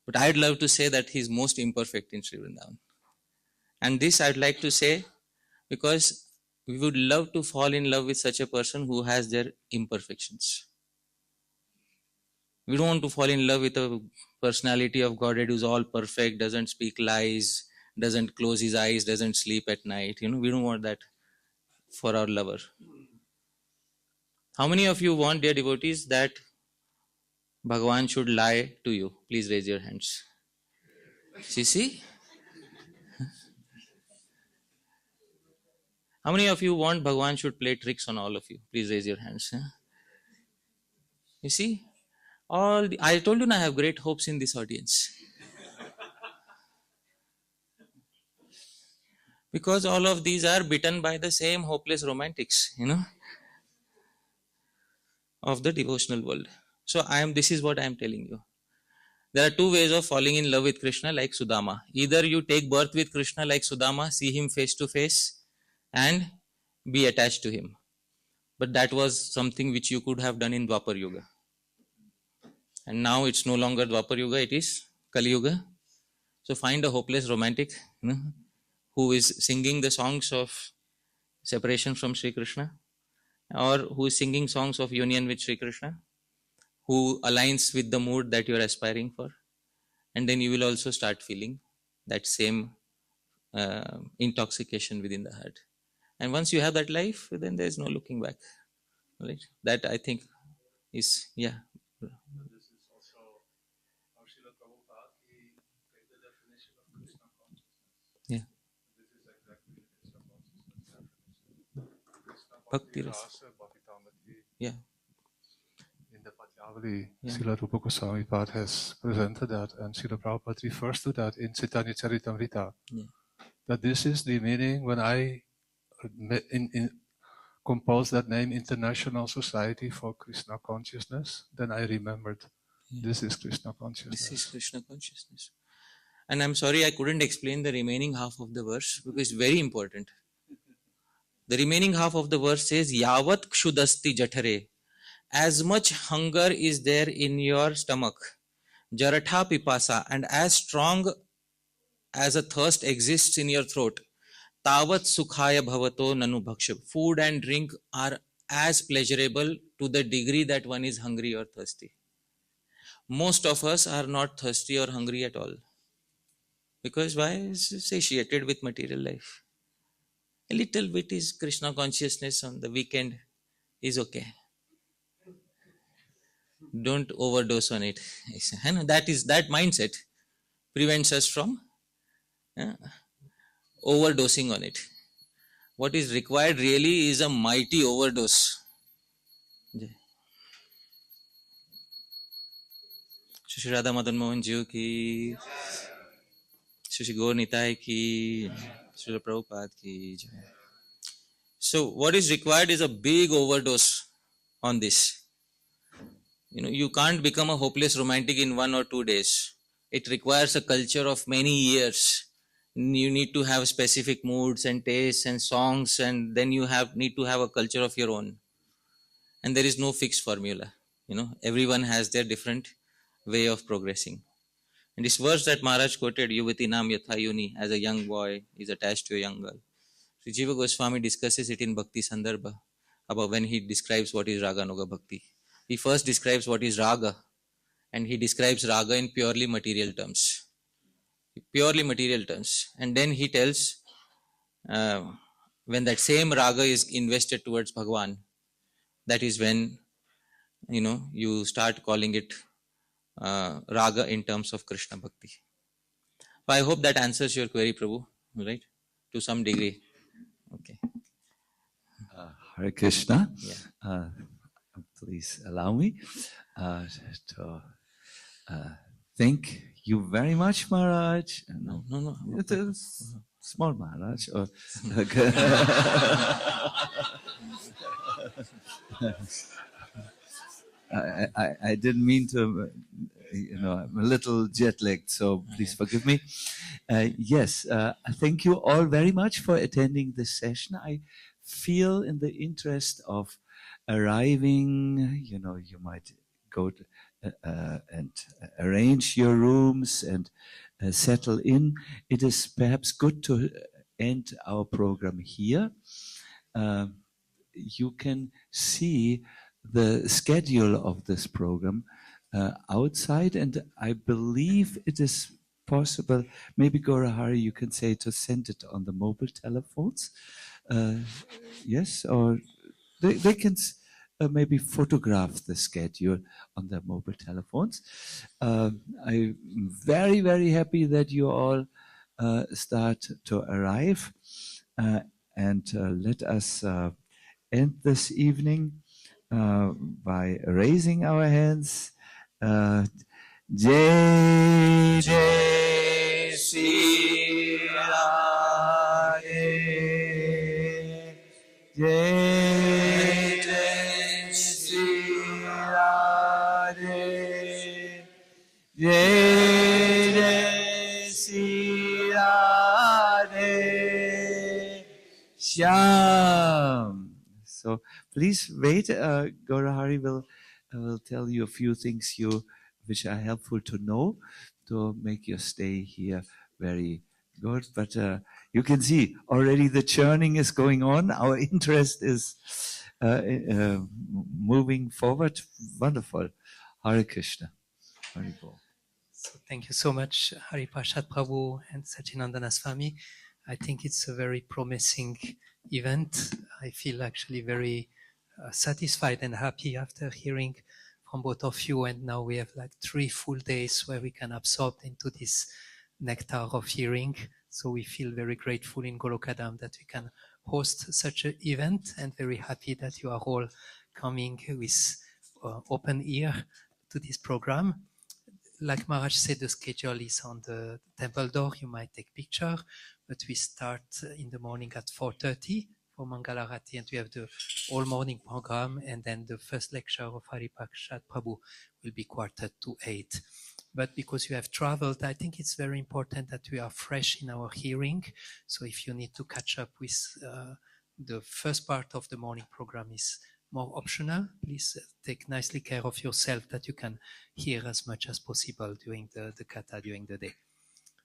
But I'd love to say that he is most imperfect in Sri Vrindavan. And this I'd like to say because we would love to fall in love with such a person who has their imperfections. We don't want to fall in love with a personality of Godhead who's all perfect, doesn't speak lies, doesn't close his eyes, doesn't sleep at night. We don't want that for our lover. How many of you want, dear devotees, that Bhagavan should lie to you? Please raise your hands. See? How many of you want Bhagavan should play tricks on all of you? Please raise your hands. You see? I told you I have great hopes in this audience. Because all of these are bitten by the same hopeless romantics, of the devotional world. So this is what I am telling you. There are two ways of falling in love with Krishna like Sudama. Either you take birth with Krishna like Sudama, see him face to face and be attached to him. But that was something which you could have done in Dwapar Yuga. And now it's no longer Dwapar Yuga, it is Kali Yuga. So find a hopeless romantic who is singing the songs of separation from Sri Krishna, or who is singing songs of union with Sri Krishna, who aligns with the mood that you are aspiring for. And then you will also start feeling that same intoxication within the heart. And once you have that life, then there is no looking back. Right? That I think is, yeah. This is also how Srila Prabhupada he gave the definition of Krishna consciousness. Yeah. This is exactly the Krishna consciousness definition. Krishna Bhakti Rasa Bhavitamati. Yeah. In the Padyavali, Yeah. Srila Rupa Goswami Pad has presented that, and Srila Prabhupada refers to that in Chaitanya Charitamrita. Yeah. That this is the meaning when I composed that name, International Society for Krishna Consciousness, then I remembered this is Krishna consciousness. This is Krishna consciousness. And I'm sorry I couldn't explain the remaining half of the verse because it's very important. The remaining half of the verse says, Yavat kshudasti jathare. As much hunger is there in your stomach, jaratha pipasa, and as strong as a thirst exists in your throat, tavat sukhaya bhavato nanu bhakshab. Food and drink are as pleasurable to the degree that one is hungry or thirsty. Most of us are not thirsty or hungry at all. Because why? Is satiated with material life. A little bit is Krishna consciousness on the weekend is okay. Don't overdose on it. That mindset prevents us from overdosing on it. What is required really is a mighty overdose. Shri Radha Madan Mohan Ji ki, Shri Gaur Nitai ki, Shri Prabhupada ki. So what is required is a big overdose on this. You can't become a hopeless romantic in 1 or 2 days. It requires a culture of many years. You need to have specific moods and tastes and songs, and then you need to have a culture of your own. And there is no fixed formula. Everyone has their different way of progressing. And this verse that Maharaj quoted, Yuvati Nam Yatha Yuni, as a young boy is attached to a young girl. Sri Jiva Goswami discusses it in Bhakti Sandarbha about when he describes what is Raganuga Bhakti. He first describes what is Raga, and he describes Raga in purely material terms. And then he tells when that same Raga is invested towards Bhagwan, that is when you start calling it Raga in terms of Krishna Bhakti. So I hope that answers your query, Prabhu, right? To some degree. Okay. Hare Krishna. Yeah. Please allow me to thank you very much, Maharaj. No. It is small Maharaj. Or I didn't mean to, I'm a little jet lagged, so please forgive me. Yes, thank you all very much for attending this session. I feel in the interest of arriving, you might go to, and arrange your rooms and settle in. It is perhaps good to end our program here. You can see the schedule of this program outside, and I believe it is possible, maybe Gaurahari, you can say to send it on the mobile telephones. Yes, or they can maybe photograph the schedule on their mobile telephones. I'm very, very happy that you all start to arrive. And let us end this evening by raising our hands. Jai Jai Shri Radhe, Jai Jai Shri Radhe, Jai Jai Shri Radhe, Shyam. So please wait. Gaurahari will tell you a few things which are helpful to know to make your stay here very good. But you can see already the churning is going on. Our interest is moving forward. Wonderful. Hare Krishna. Hare Bol. So thank you so much, Hariparshad Prabhu and Sacinandana Swami. I think it's a very promising event. I feel actually very satisfied and happy after hearing from both of you. And now we have like 3 full days where we can absorb into this nectar of hearing. So we feel very grateful in Golokadam that we can host such an event, and very happy that you are all coming with open ear to this program. Like Maharaj said, the schedule is on the temple door. You might take picture, but we start in the morning at 4:30 for Mangalarati, and we have the all morning program, and then the first lecture of Hariparshad Prabhu will be 7:45. But because you have traveled, I think it's very important that we are fresh in our hearing. So if you need to catch up with the first part of the morning program is more optional, please take nicely care of yourself that you can hear as much as possible during the katha during the day.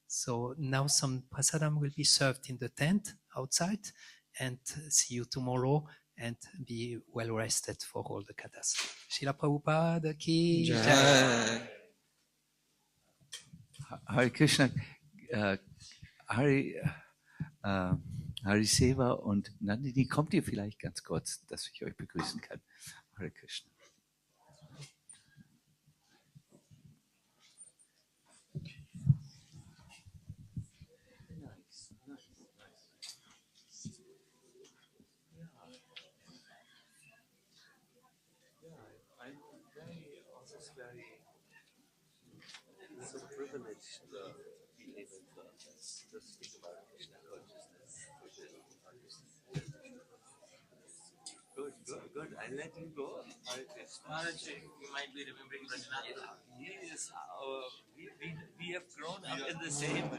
So now some prasadam will be served in the tent outside, and see you tomorrow, and be well rested for all the kathas. Srila Prabhupada ki jai. Hare Krishna, Hari Seva und Nandini, kommt ihr vielleicht ganz kurz, dass ich euch begrüßen kann? Hare Krishna. So privileged to be able to speak about Krishna consciousness. Good. I'll let you go. Maharaj, you might be remembering Raganuga. He is we have grown up in the same.